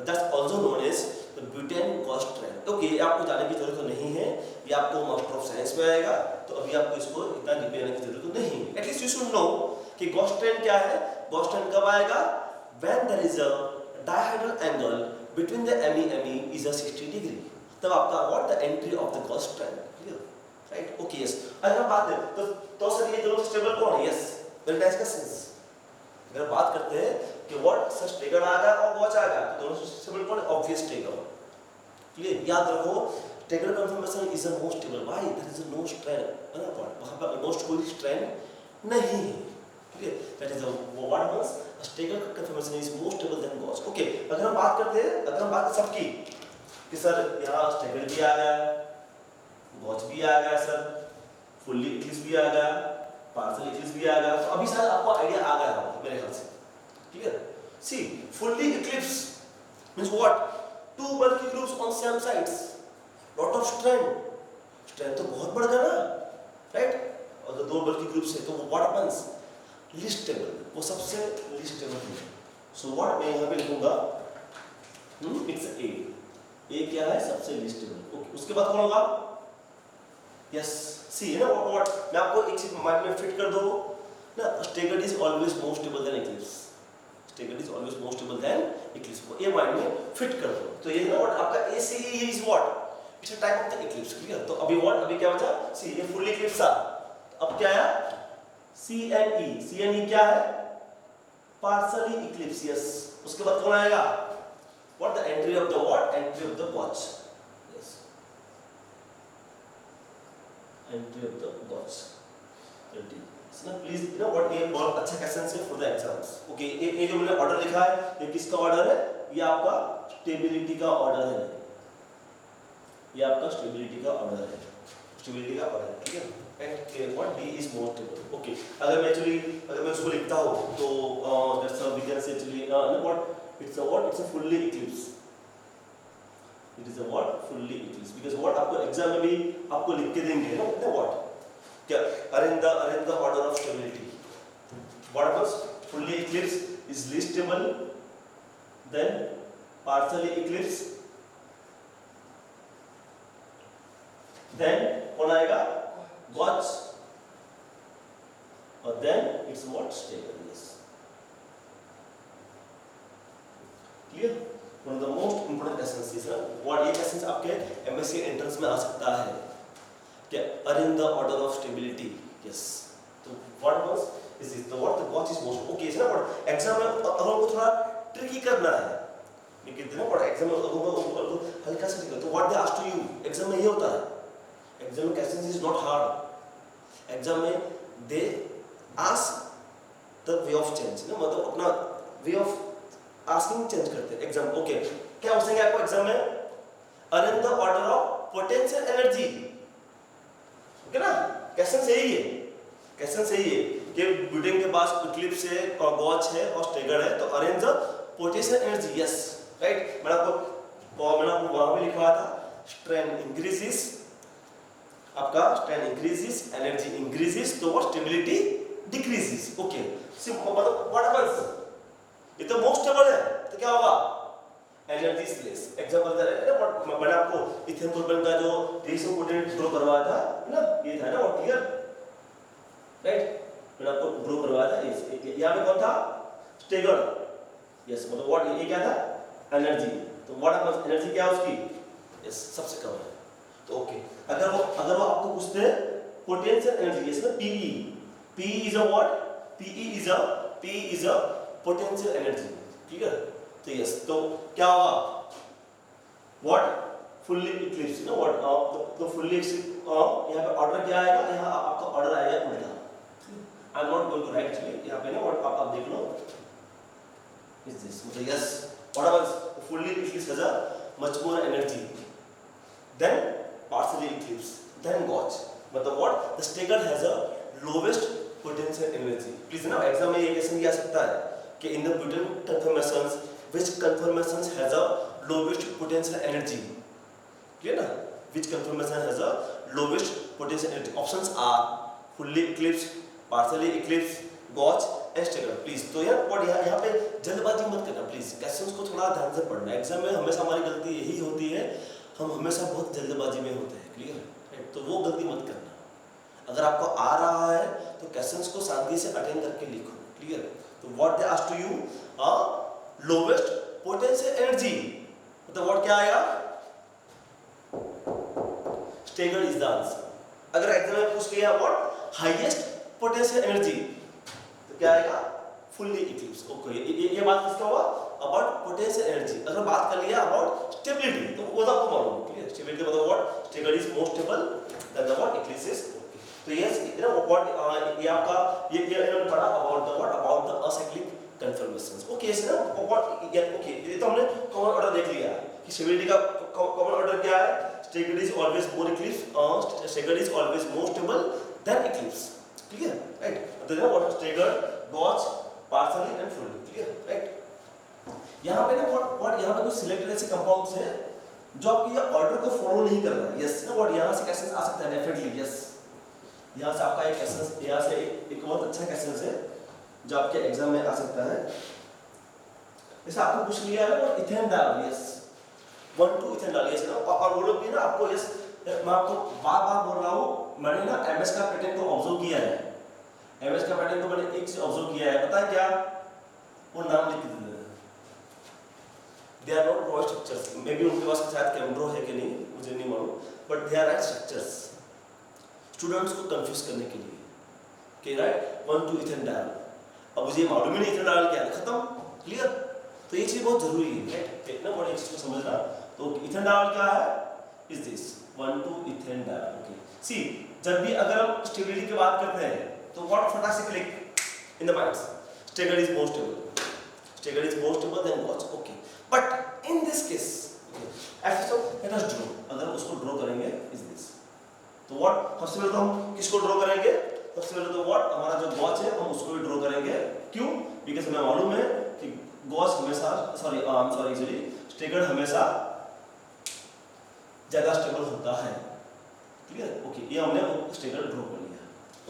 that's also known as the butane Gauss trend. Okay, ये आपको जानने की जरूरत तो नहीं है, ये आपको मास्टर ऑफ साइंस में आएगा, तो अभी आपको इसको इतना डीप जानने की जरूरत तो नहीं है। एटलीस्ट यू शुड नो कि Gauss trend क्या है। Gauss trend कब आएगा? when there is a dihedral angle between the ME is a 60 degree, तब आपका what the entry of the Gauss strand, clear, right? Okay, yes. अगर हम बात करें तो सर ये दोनों स्टेबल कौन है? Yes, very nice questions. अगर बात करते हैं कि what सर स्टेगर आ गया और Gauss आ गया, तो दोनों स्टेबल कौन है? Obvious stagger, clear. याद रखो stagger confirmation is a most stable. Why? There is no strand, है ना? वहाँ पर most कोई strand नहीं है, clear. That is a what happens? Stagger confirmation is more stable then Gauss. Okay, अगर हम बात करते हैं, अगर हम बात सबकी कि सर यहाँ स्टेगर भी आ गया, गॉस भी आ गया, सर फुल्ली इक्लिप्स भी आ गया, पार्शियल इक्लिप्स भी आ गया, तो अभी शायद आपको आइडिया आ गया होगा मेरे ख्याल से, ठीक है? See fully eclipse means what? Two bulky groups on same sides, lot of strength तो बहुत बढ़ गया ना, राइट? और दो बल्की ग्रुप्स है तो व्हाट हैपेंस? लीस्ट स्टेबल, वो सबसे लीस्ट स्टेबल है. सो व्हाट मैं यहाँ पे लिखूंगा, इट्स ए क्या है? सबसे लीस्ट स्टेबल. ओके, उसके बाद कौन होगा? यस, सी है ना. व्हाट मैं आपको एक चीज माइंड में फिट कर दो ना, stagger is always more stable than Eclipse. Stagger is always more stable than Eclipse, को ये माइंड में फिट कर दो. तो ये ना व्हाट आपका ए से ये is what? It's a type of the Eclipse, clear. तो अभी व्हाट, अभी क्या बचा? सी ये फुल इक्लिप्स था, अब क्या आया? CNE क्या है? Partially Eclipse. यस, उसके बाद कौन आएगा? What the entry of the what? Entry of the Gauss. Yes, entry of the Gauss. ना प्लीज यू नो व्हाट, ये बहुत अच्छा क्वेश्चन है फॉर द एग्जाम्स. ओके, ये जो मैंने ऑर्डर लिखा है, ये किसका ऑर्डर है? ये आपका स्टेबिलिटी का ऑर्डर है. ये आपका स्टेबिलिटी का ऑर्डर है, स्टेबिलिटी का ऑर्डर है, ठीक है? And what D is more stable. Okay, अगर मैं उसको लिखता हूं तो that's we can say actually what it's a fully eclipse. It is a what? Fully eclipse. Because what आपको एग्जाम में भी आपको लिख के देंगे ना व्हाट, क्या arrange the order of stability. What happens? Fully eclipse is least stable, then partially eclipse, then कौन आएगा? Gauss, or then it's what? Stable. Yes. Clear? One of the most important lessons is what ये lessons आपके MSc entrance में आ सकता है. क्या? Arrange the order of stability. Yes. तो what was is this? The what the Gauss is most okay. is ना what exam में अगर उनको थोड़ा tricky करना है, ये कहते हैं ना what exam में अगर हल्का सा दिखा तो what they ask to you exam में ये होता है. एग्जाम में question is not hard. Exam में they ask the way of change ना, मतलब अपना वे ऑफ आस्किंग चेंज करते हैं एग्जाम. ओके, क्या पूछेंगे आपको एग्जाम में? Arrange the order of potential energy. Okay ना, क्वेश्चन सही है, क्वेश्चन सही है कि ब्यूटेन के पास इक्लिप्स है और गॉस है और स्टेगर है, तो arrange the potential energy. Yes, right. मैंने आपको वहां पे लिखा था स्ट्रेंथ इंक्रीजेस, आपका स्ट्रेंथ इंक्रीजेस, एनर्जी इंक्रीजेस, तो वो स्टेबिलिटी डिक्रीजेस. Okay, simple. मतलब व्हाट हैपेंस? ये तो मोस्ट स्टेबल है, तो क्या होगा? Energy is less. एग्जांपल दे रहे हैं, मैंने आपको इथेन प्रोपेन का जो रेशियो कोटेड ग्रो करवाया था ना, ये था ना वो, क्लियर, राइट? मैंने आपको ग्रो करवाया था. यहां पे कौन था? स्टेगर. यस, मतलब व्हाट, ये क्या था? एनर्जी. तो व्हाट हैपेंस? एनर्जी क्या है उसकी? यस, सबसे कम है. तो ओके, अगर वो आपको पूछते हैं पोटेंशियल एनर्जी, इसमें PE is a what? PE is a potential energy, ठीक है? तो यस, तो क्या होगा? व्हाट? फुल्ली इक्लिप्स ना, व्हाट तो फुल्ली यहाँ पे ऑर्डर क्या आएगा? यहाँ आपका ऑर्डर आएगा उल्टा. I am not going to write actually यहाँ पे ना, व्हाट आप देख लो इज दिस. मतलब yes, what happens? Fully eclipse has a much more energy than partially eclipse, then Gauss. मतलब what? The Steger has a lowest potential energy. Please ना exam में ये क्वेश्चन भी आ सकता है कि in the Newton conformations, which conformations has a lowest potential energy? Clear ना? Which conformation has a lowest potential energy? Options are fully eclipsed, partially eclipsed, Gauss and Steger. Please, तो यार what यहाँ पे जल्दबाजी मत करना प्लीज. क्वेश्चंस को थोड़ा ध्यान से पढ़ना. एग्जाम में हमेशा हमारी गलती यही होती है, हम हमेशा बहुत जल्दबाजी में होते हैं, क्लियर, राइट? तो वो गलती मत करना. अगर आपको आ रहा है तो क्वेश्चंस को शांति से अटेंड करके लिखो, क्लियर. तो what they ask to you, lowest potential energy, मतलब व्हाट क्या आएगा, स्टेगर्ड इज द आंसर। अगर एग्जाम में पूछ लिया व्हाट हाईएस्ट पोटेंशियल एनर्जी, तो क्या आएगा, फुल्ली इक्लिप्स। ओके, ये बात किसका हुआ, अबाउट पोटेंशियल एनर्जी। अगर बात कर लिया अबाउट स्टेबिलिटी, तो वो तो आपको मालूम है, क्लियर, स्टेबिलिटी मतलब what, staggered is more stable than the what Eclipse is. तो यस, यू नो व्हाट ये आपका ये इन्होंने पढ़ा about the what, about the acyclic conformations. Okay, इस ना व्हाट ये ओके, ये तो हमने कॉमन ऑर्डर देख लिया कि स्टेबिलिटी का कॉमन ऑर्डर क्या है, staggered is always more eclipse, staggered is always more stable than eclipse, clear, right. तो you know what staggered, gauche, partially and fully, clear, right. यहाँ पे ना व्हाट यहाँ पे कुछ सिलेक्टेड ऐसे कंपाउंड्स हैं जो आपके ये ऑर्डर को फॉलो नहीं कर रहा है। यस ना व्हाट, यहाँ से क्वेश्चन आ सकता है डेफिनेटली। यस, यहाँ से आपका एक क्वेश्चन, यहाँ से एक बहुत अच्छा क्वेश्चन है जो आपके एग्जाम में आ सकता है। जैसे आपको पूछ लिया है ना इथेन डाल, यस 1 2 इथेन डाल, यस ना, और वो लोग भी ना आपको, यस मैं आपको बार बार बोल रहा हूँ, मैंने ना एमएस का पैटर्न को ऑब्जर्व किया है, एमएस का पैटर्न को मैंने एक से ऑब्जर्व किया है, पता है क्या, वो नाम लिख देते हैं, they are not raw structures, maybe उनके पास शायद कैमड्रो है कि नहीं मुझे नहीं मालूम, but they are right structures students को कंफ्यूज करने के लिए, कि राइट 1 2 इथेन डाल, अब मुझे मालूम ही नहीं इथेन डाल क्या है, खत्म, क्लियर। तो ये चीज बहुत जरूरी है, राइट, इतना बड़ी चीज को समझना। तो इथेन डाल क्या है, इज दिस 1 2 इथेन डाल। ओके, सी जब भी अगर हम स्टेबिलिटी की बात करते हैं तो व्हाट फटाक से click in the minds, staggered is more stable, staggered is more stable than gauche. Okay, but in this case ऐसे तो लेट अस ड्रॉ, अगर उसको ड्रॉ करेंगे इज दिस, तो व्हाट सबसे पहले तो हम किसको ड्रॉ करेंगे, सबसे पहले तो व्हाट हमारा जो गॉज है हम उसको भी ड्रॉ करेंगे, क्यों, बिकॉज़ हमें मालूम है कि गॉज हमेशा सॉरी स्टेगर्ड हमेशा ज्यादा स्टेबल होता है, क्लियर। ओके, ये हमने स्टेगर्ड ड्रॉ कर लिया,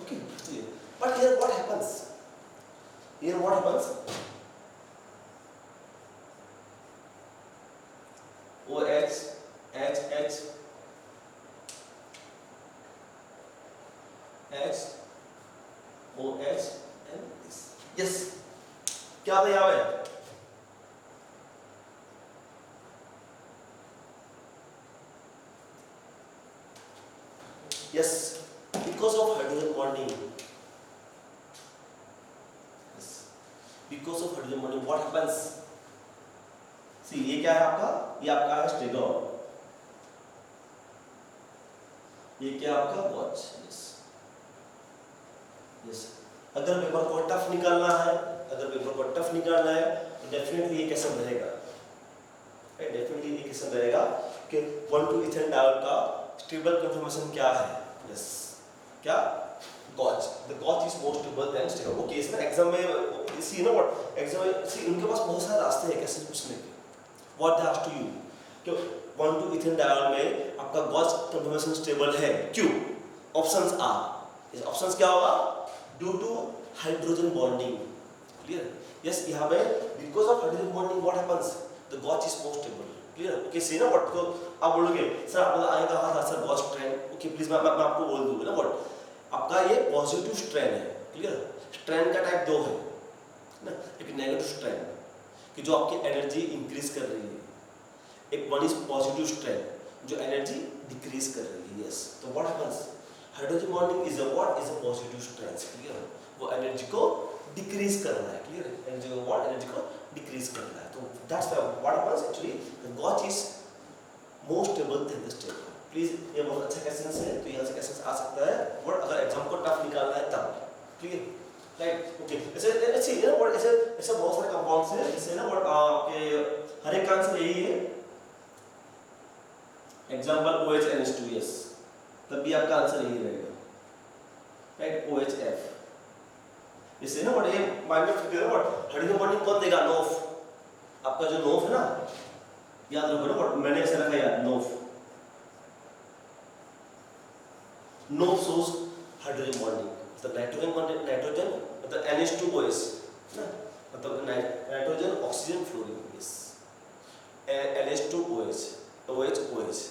okay, clear. But here what happens, here what happens, OH HH H OH and this, yes, क्या था यहाँ पे, yes, because of hydrogen bonding, yes, because of hydrogen bonding what happens, see ये क्या है आपका, ये आपका है स्टेगर्ड, ये क्या आपका गॉज, यस यस। अगर पेपर को टफ निकालना है, अगर पेपर को टफ निकालना है तो डेफिनेटली ये कैसे रहेगा, डेफिनेटली ये कैसे रहेगा कि 1 2 इथेन डाल का स्टेबल कंफर्मेशन क्या है, यस क्या, gauche, the gauche is more stable than staggered. Okay, इसमें एग्जाम में सी नो व्हाट, एग्जाम में सी उनके पास बहुत सारे रास्ते हैं कैसे पूछने के, what they ask to you कि 1 2 इथेन डाल में आपका गॉज कंफर्मेशन स्टेबल है, क्यों, ऑप्शंस आर, इस ऑप्शंस क्या होगा, due to hydrogen bonding, clear, yes, यहाँ पे because of hydrogen bonding what happens, the gauche is more stable, clear. Okay, see ना व्हाट, तो आप बोलोगे सर आपने आगे कहा था sir gauche strength, okay please मैं आपको बोल दूंगा ना व्हाट, आपका ये पॉजिटिव स्ट्रेन है, क्लियर, स्ट्रेन का टाइप दो है ना, एक नेगेटिव स्ट्रेन कि जो आपकी एनर्जी इंक्रीज कर रही है, एक वन इज पॉजिटिव स्ट्रेन जो एनर्जी डिक्रीज कर रही है, यस। तो what happens, hydrogen bonding is a what, is a positive strain, clear, वो एनर्जी को डिक्रीज कर रहा है, क्लियर, एनर्जी को व्हाट, एनर्जी को डिक्रीज कर रहा है, तो that's what happens actually, the gauche is more stable than the staggered. Please ये बहुत अच्छा क्वेश्चन है, तो यहाँ से क्वेश्चन आ सकता है, और अगर एग्जाम को टफ निकालना है तब, क्लियर, राइट। ओके, ऐसे ये ना ऐसे ऐसे बहुत सारे कंपाउंड्स हैं, जैसे ना व्हाट आपके हर एक का आंसर यही है, एग्जांपल OH NH2, यस, तब भी आपका आंसर यही रहेगा, राइट, OHF, इससे ना व्हाट ये माइंड में फिक्र है व्हाट, हाइड्रोजन बॉन्डिंग कौन देगा, नोफ, आपका जो नोफ है ना, याद रखो ना व्हाट, मैंने ऐसे रखा याद, नोफ, नोफ सोर्स हाइड्रोजन बॉन्डिंग, मतलब नाइट्रोजन बॉन्डिंग, नाइट्रोजन मतलब NH2OH ना, मतलब nitrogen oxygen fluorine, yes, NH2OH OH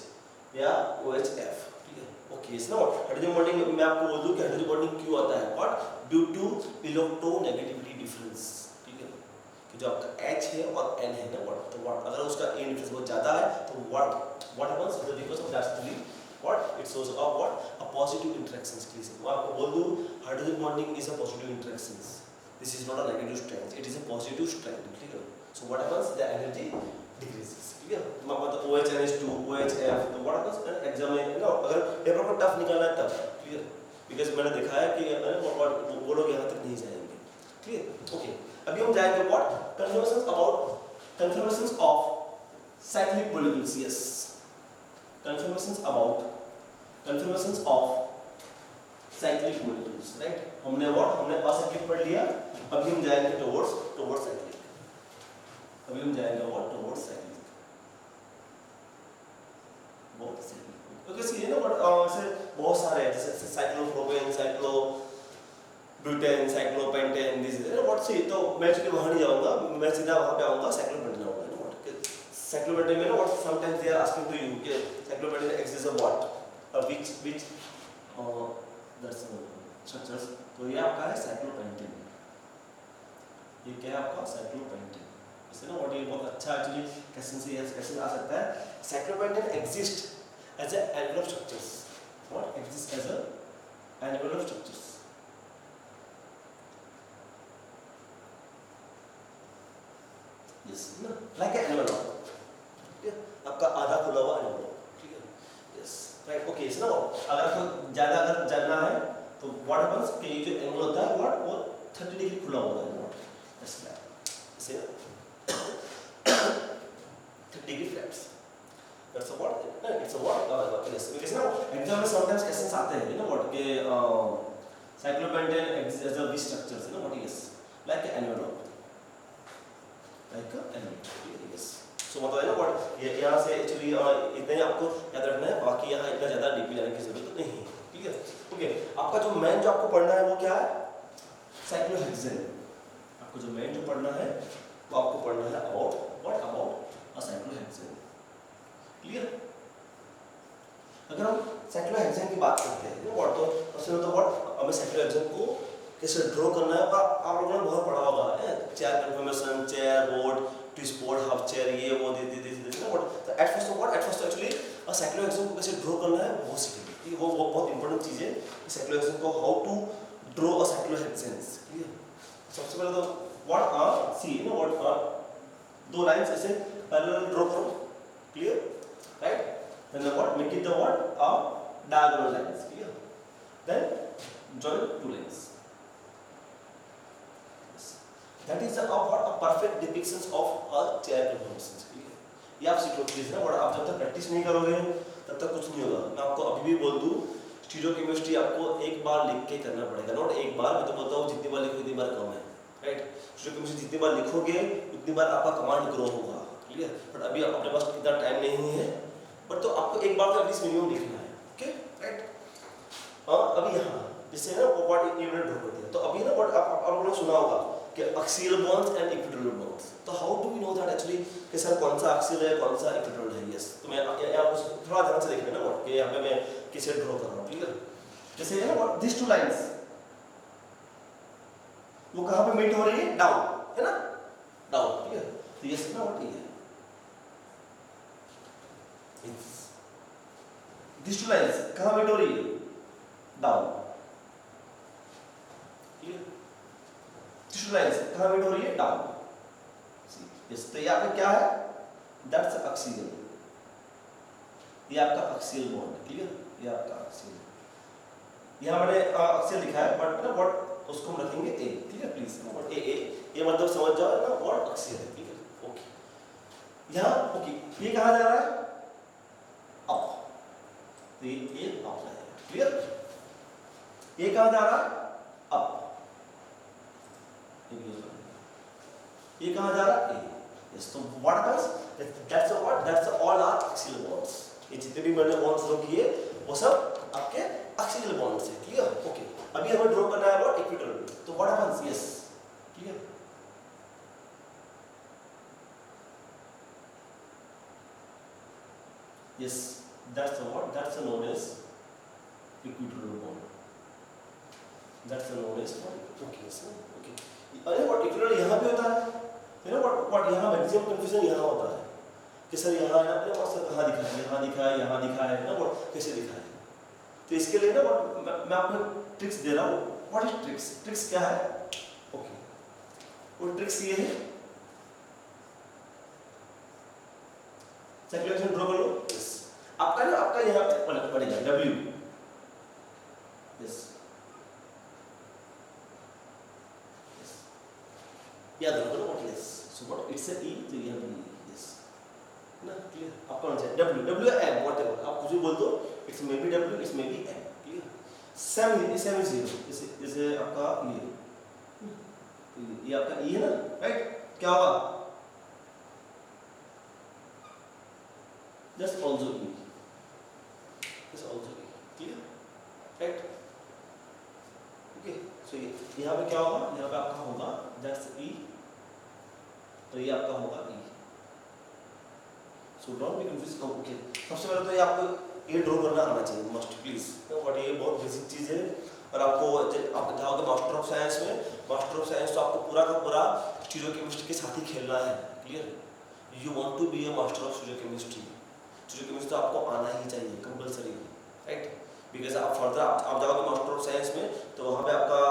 या OHF, क्लियर। ओके, इस ना हाइड्रोजन बॉन्डिंग मैं आपको बोल दूं कि हाइड्रोजन बॉन्डिंग क्यों आता है, what, due to electronegativity difference, ठीक है, जो आपका H है और N है ना what, तो what अगर उसका A इंडिफरेंस बहुत ज़्यादा है तो what happens because of that three what it shows up what a positive interactions please मैं आपको बोल दूँ hydrogen bonding is a positive interactions, this is not a negative strength, it is a positive strength, clear? So what happens, the energy decreases, clear? तो मैं आपको OH-NH2 OHF तो what happens exam में ना अगर पेपर को tough निकालना है तब, clear? बिकॉज मैंने देखा है कि वो लोग यहाँ तक नहीं जाएंगे, क्लियर? ओके, अभी हम जाएंगे what conformations about conformations of cyclic molecules, yes conformations of cyclic molecules, right? हमने असाइक्लिक पढ़ लिया, अभी हम जाएंगे टुवर्ड्स साइक्लिक, अभी हम जाएंगे टुवर्ड्स साइक्लिक ओके सी ना ऐसे बहुत सारे हैं जैसे cyclopropane, cyclobutane, cyclopentane, this is what see, तो मैं एक्चुअली वहां नहीं जाऊंगा, मैं सीधा वहां पे आऊंगा साइक्लोपेंटेन आऊंगा ना व्हाट साइक्लोपेंटेन में ना what sometimes they are asking to you कि cyclopentane exist a what which that's structures, तो ये आपका है साइक्लोपेंटेन, ये क्या है आपका साइक्लोपेंटेन, इससे ना व्हाट ये बहुत अच्छा एक्चुअली क्वेश्चन आ सकता है, cyclopentane exist as a envelope structures, what exists as a envelope structures, yes no like an envelope, ठीक है आपका आधा खुला हुआ envelope, ठीक है yes right okay so now अगर आपको ज्यादा अगर जानना है तो what happens कि ये जो envelope होता है what वो 30 डिग्री खुला होता है what that's right इसे 30 degree flaps, that's a what it's a what yes because now exam में sometimes questions आते हैं you know what के cyclopentan exists as a V structures you know what is like an envelope yes so मतलब है ना what ये यहाँ से actually इतने ही आपको याद रखना है, बाकी यहाँ इतना ज़्यादा डीपली जाने की जरूरत नहीं है, ठीक है ओके आपका जो मेन जो आपको पढ़ना है वो क्या है साइक्लोहेक्सेन, आपको जो मेन जो पढ़ना है वो आपको पढ़ना है about a साइक्लोहेक्सेन, क्लियर? अगर हम साइक्लोहेक्सेन की बात करते हैं व्हाट तो उसमें तो व्हाट हमें साइक्लोहेक्सेन को कैसे ड्रॉ करना है आप लोगों ने बहुत पढ़ा होगा chair confirmation, chair board, twist board, half chair, ये वो दिस ना what at first actually cyclohexane को कैसे ड्रॉ करना है वो सीखेंगे, वो बहुत इंपॉर्टेंट चीज है साइक्लोहेक्सेन को how to draw a cyclohexane, clear? सबसे पहले तो व्हाट सी नो व्हाट दो लाइंस ऐसे पैरेलल ड्रॉ करो, clear right, then what make it the what a diagonal lines, clear? Then join two lines, yes. That is a perfect depictions of a chair conformations, clear? ये आप सीख लो please ना, और आप जब तक प्रैक्टिस नहीं करोगे तब तक कुछ नहीं होगा, मैं आपको अभी भी बोल दूं स्टीरियोकेमिस्ट्री आपको एक बार लिख के करना पड़ेगा, नॉट एक बार, मैं तो बोलता हूँ जितनी बार लिखो उतनी बार कम है, राइट? स्टीरियोकेमिस्ट्री जितनी बार लिखोगे उतनी बार आपका कमांड ग्रो होगा, क्लियर? बट अभी अपने पास इतना टाइम नहीं है, बट तो आपको एक बार तो एटलीस्ट मिनिमम लिखना है, ओके राइट? अभी यहाँ जैसे ना व्हाट ये मैंने ड्रॉ कर दिया, तो अभी ना व्हाट आप लोगों ने सुना होगा कि axial bonds and equatorial bonds, तो how do we know that actually कि सर कौन सा एक्सियल है कौन सा इक्विटोरियल है, यस तो मैं आप थोड़ा ध्यान से देखना ना व्हाट कि यहाँ पे मैं किसे ड्रॉ कर रहा हूँ, क्लियर? जैसे ना व्हाट दिस टू लाइंस वो कहाँ पे मीट हो रही है, डाउन है ना, डाउन, क्लियर? तो यस ना व्हाट ये these two lines कहाँ मीट हो रही है, down, clear? these two lines कहाँ मीट हो रही है, डाउन, yes तो ये आपका क्या है, that's axial, ये आपका axial bond, क्लियर? ये आपका axial, यहाँ मैंने axial लिखा है बट ना what उसको हम रखेंगे a, clear? Please what a ये मतलब समझ जाओ ना what axial है, क्लियर? ओके यहाँ ओके ये कहाँ जा रहा है, अप, तो ये अप जाएगा, क्लियर? ये कहाँ जा रहा है, अप, ये कहाँ जा रहा है, यस तो what happens that's all are axial bonds, ये जितने भी मैंने बॉन्ड्स ड्रॉ किए वो सब आपके एक्सियल बॉन्ड्स हैं, क्लियर? ओके अभी हमें ड्रॉ करना है व्हाट इक्विटोरियल, तो what happens, yes clear? yes that's known as equatorial bond, that's known as what, okay so okay अरे what equatorial यहाँ पे होता है, यू नो व्हाट यहाँ मैक्सिमम कंफ्यूजन यहाँ होता है कि सर यहाँ है ना व्हाट सर कहाँ दिखा है, यहाँ दिखा है ना व्हाट कैसे दिखा है। तो इसके लिए ना मैं आपको ट्रिक्स दे रहा हूँ। What is tricks? ट्रिक्स क्या है? ओके, वो ट्रिक्स ये है, सर्कुलेशन ड्रॉ कर लो। यस, आपका यहाँ पे पड़ेगा W। यस, याद रखो ना what is, so what it's a E, तो ये भी यस ना, क्लियर? आपका कौन सा W या M, व्हाटएवर आप कुछ भी बोल दो, it's may be W, it's may be M, clear? Same is 0, जैसे आपका ये आपका E है ना, राइट? क्या होगा? Just also E, just also E, clear? Right? Okay, so ये यहाँ पे क्या होगा? यहाँ पे आपका होगा just E, तो ये आपका होगा E. So don't be confused. Okay, सबसे पहले तो ये आपको ये ड्रॉ करना आना चाहिए, must please. What ये बहुत बेसिक चीज है, और आपको आप जाओगे मास्टर ऑफ साइंस में, मास्टर ऑफ साइंस तो आपको पूरा का पूरा स्टीरियोकेमिस्ट्री के साथ ही खेलना है, clear? You want to be a master of stereochemistry, stereochemistry तो आपको आना ही चाहिए कंपलसरी, राइट? बिकॉज आप फर्दर आप जाओगे मास्टर ऑफ साइंस में, तो वहाँ पे आपका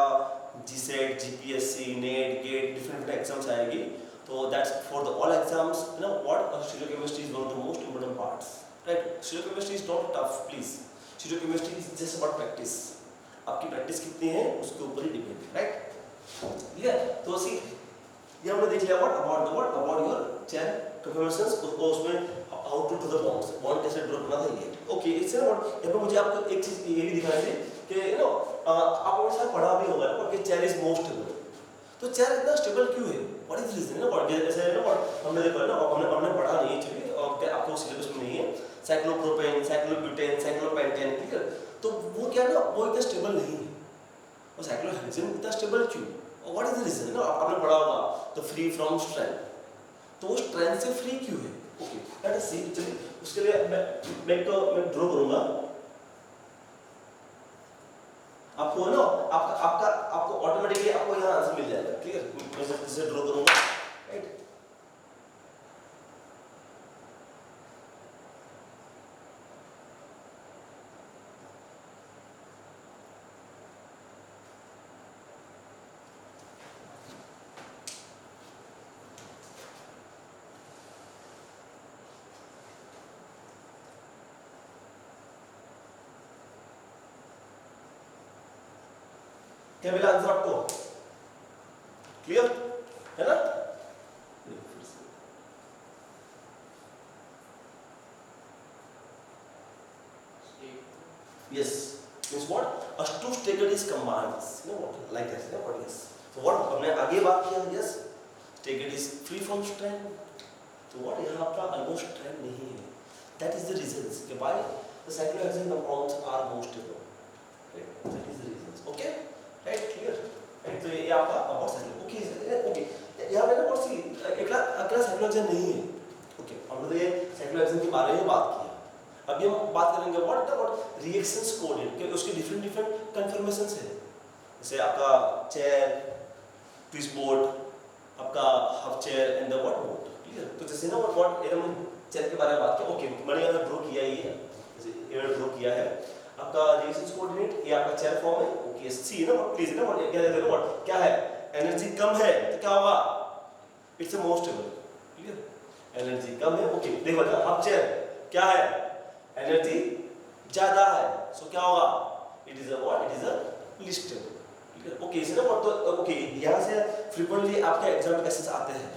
GSET, GPSC, NET, GATE, different exams आएगी। तो that's for the all exams, you know what stereochemistry is one of the most important parts, right? Stereochemistry is not tough, please. Stereochemistry is just about practice, आपकी practice कितनी है उसके ऊपर ही depend, right? ठीक है, तो सी ये हमने देख लिया अबाउट योर चेयर कन्फर्मेशंस, उसमें how to do the bond कैसे ड्रॉ करना था ये। ओके, इससे ना यहाँ पे मुझे आपको एक चीज ये भी दिखानी थी कि यू नो आपने शायद पढ़ा भी होगा ना कि चेयर इज मोस्ट स्टेबल। तो चेयर इतना स्टेबल क्यों है? What is reason? ना व्हाट जैसे है ना हमने देखा ना, हमने पढ़ा नहीं एक्चुअली, और आपको सिलेबस में नहीं है, साइक्लोप्रोपेन, साइक्लोब्यूटेन, साइक्लोपेंटेन, ठीक है? तो वो क्या ना, वो इतना स्टेबल नहीं है, और साइक्लोहेक्सेन इतना स्टेबल क्यों? और व्हाट इज द रीजन? ना आपने पढ़ा होगा द फ्री फ्रॉम स्ट्रेंथ, तो वो स्ट्रेंथ से फ्री क्यों है? ओके, लेट अस सी। चलिए उसके लिए मैं ड्रॉ करूंगा, आपको ना आपको ऑटोमेटिकली आपको यहाँ आंसर मिल जाएगा, क्लियर? मैं जैसे ड्रॉ करूंगा, राइट? क्या मिला आंसर आपको? क्लियर है ना? Yes, means what? A two stated is combined, you know what? Like that, you know what? Yes. So what हमने आगे बात किया, yes, stated is free from strain. तो what यहाँ आपका almost strain नहीं है. That is the reasons कि why the cyclohexane compounds are most stable. Right? That is the reasons. Okay? Right? Clear? Right? तो ये आपका about cyclohexane. Okay, okay. यहाँ पे ना बहुत सी अकेला cyclohexane नहीं है. Okay. हमने तो ये cyclohexane के बारे में बात किया. अभी हम बात करेंगे what reactions coded, कि उसके different conformations है. जैसे आपका chair, twist board, आपका half chair and the what board. Clear? तो जैसे ना what एकदम chair के बारे में बात किया. Okay, मैंने यहाँ ड्रॉ किया ही है. जैसे ये ड्रॉ किया है. आपका रिएक्शंस कोऑर्डिनेट ये आपका चेयर फॉर्म है. ओके, सी ना प्लीज ना क्या कहते हैं व्हाट क्या है? एनर्जी कम है तो क्या होगा? It's a most stable. Clear? Energy कम है. ओके, देखो बेटा हाफ चेयर क्या है? एनर्जी ज्यादा है, सो क्या होगा? It is a what? It is a least stable. Clear? Okay, इसे ना तो ओके यहां से फ्रीक्वेंटली आपके एग्जाम में क्वेश्चंस आते हैं.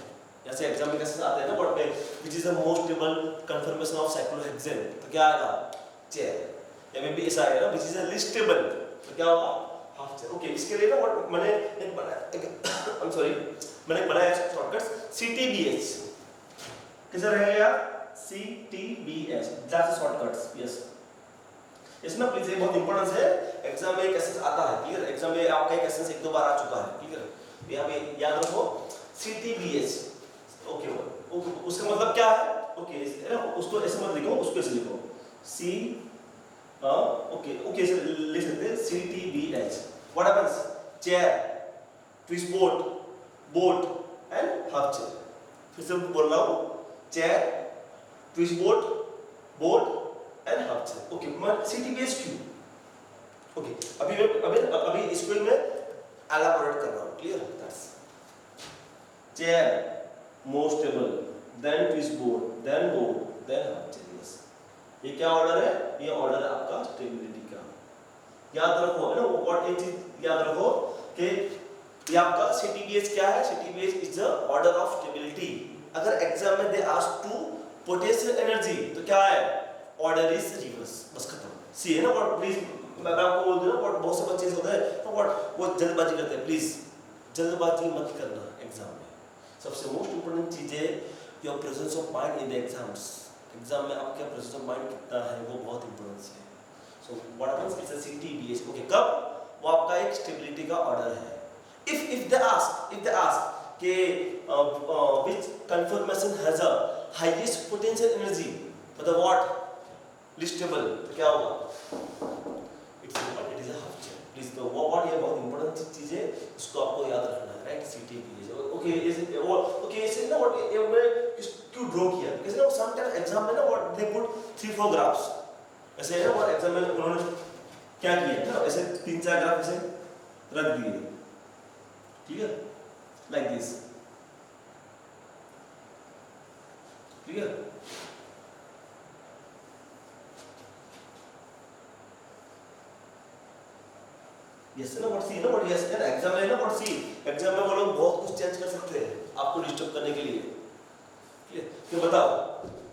जैसे एग्जाम में क्वेश्चंस आते हैं ना व्हाट पे which is the most stable confirmation of cyclohexane, तो क्या आएगा? चेयर. या मे बी ऐसा है ना which is a least stable, तो क्या होगा? Half chair. ओके, इसके लिए ना व्हाट मैंने एक बनाया, आई एम सॉरी, मैंने बनाया शॉर्टकट्स CTBH. कैसे रहेगा यार? CTBH that's shortcuts. यस, इसमें प्लीज ये बहुत इंपॉर्टेंट है, एग्जाम में क्वेश्चन आता है. क्लियर? एग्जाम में आपका क्वेश्चन एक दो बार आ चुका है. क्लियर? यहां पे याद रखो CTBH. ओके, उसका मतलब क्या है? ओके, उसको ऐसे मत लिखो, उसको ऐसे लिखो C ओके ऐसे लिख सकते हैं CTBH. What happens? Chair, twist board, boat and half chair. फिर से बोल रहा हूँ, chair, twist board, board and half chair. Okay, मैं CTBH क्यों? ओके, अभी इसको मैं एलाबोरेट कर रहा हूँ। Clear? That's chair more stable, then twist board, then board, then half chair. ये क्या ऑर्डर है? ये ऑर्डर है आपका स्टेबिलिटी का। याद रखो है ना, व्हाट एक चीज याद रखो कि ये आपका CTBH क्या है? CTBH is the order of stability. अगर एग्जाम में they ask to potential energy तो क्या है? ऑर्डर इज रिवर्स, बस खत्म। सी है ना व्हाट, प्लीज मैं आपको बोल दूं ना व्हाट, बहुत से बच्चे होते हैं तो व्हाट वो जल्दबाजी करते हैं। प्लीज जल्दबाजी मत करना एग्जाम में। सबसे मोस्ट इंपोर्टेंट चीज है your presence of mind in the exams. Exam में आपका प्रेजेंस ऑफ माइंड कितना है वो बहुत इंपॉर्टेंट है। So what happens it's a CTBH। Okay, कब? वो आपका एक स्टेबिलिटी का ऑर्डर है। if they ask कि which conformation has a highest potential energy for the what least stable, तो क्या होगा? it is a half chair। Please तो what ये बहुत इंपॉर्टेंट चीज है, इसको आपको याद रखना है, राइट? CTBH। ओके, इसे ना व्हाट ये मैं क्यों ड्रॉ किया? बिकॉज़ ना समटाइम्स एग्जाम में ना व्हाट दे पुट 3-4 ग्राफ्स ऐसे है ना, व्हाट एग्जाम में उन्होंने क्या किया ना, ऐसे 3-4 ग्राफ ऐसे रख दिए। Clear? Like this. Clear? Yes ना what see ना what yes ना एग्जाम में ना what see एग्जाम में वो लोग बहुत कुछ चेंज कर सकते हैं आपको डिस्टर्ब करने के लिए। Clear? तो बताओ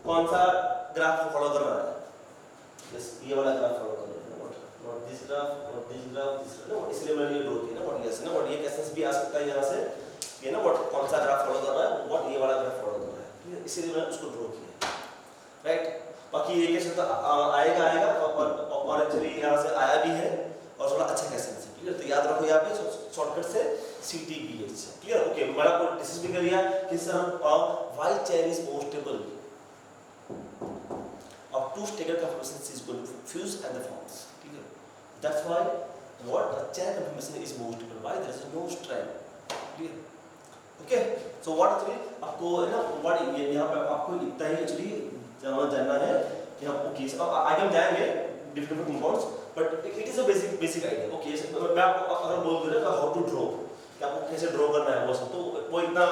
कौन सा ग्राफ फॉलो कर रहा है? यस, ये वाला ग्राफ फॉलो कर रहा है। Not this graph, not this graph, this graph। ना इसलिए मैंने ये ड्रॉ किया ना what yes ना what ये क्वेश्चंस भी आ सकता है यहाँ से ये ना what कौन सा ग्राफ फॉलो कर रहा है, what ये वाला ग्राफ फॉलो कर रहा है। इसीलिए मैंने उसको ड्रॉ किया, राइट? बाकी ये क्वेश्चन तो आएगा और एक्चुअली यहाँ से आया भी है और थोड़ा अच्छा क्वेश्चन है। क्लियर? तो याद रखो यहाँ पे शॉर्टकट से CTBH। क्लियर? ओके, मैंने आपको डिस्कस भी कर लिया कि sir why chair is more stable of two staggered conformations is going to fuse and the forms. Clear? That's why what the chair conformation is more stable. Why? There is no strain. Clear? Okay. So what actually आपको है ना what यहाँ पे आपको इतना ही actually जानना है कि आप okay आगे हम जाएंगे different compounds but it is a basic idea. Okay, मैं आपको अगर बोल दूँ ना how to draw कि आपको कैसे draw करना है वो सब तो वो इतना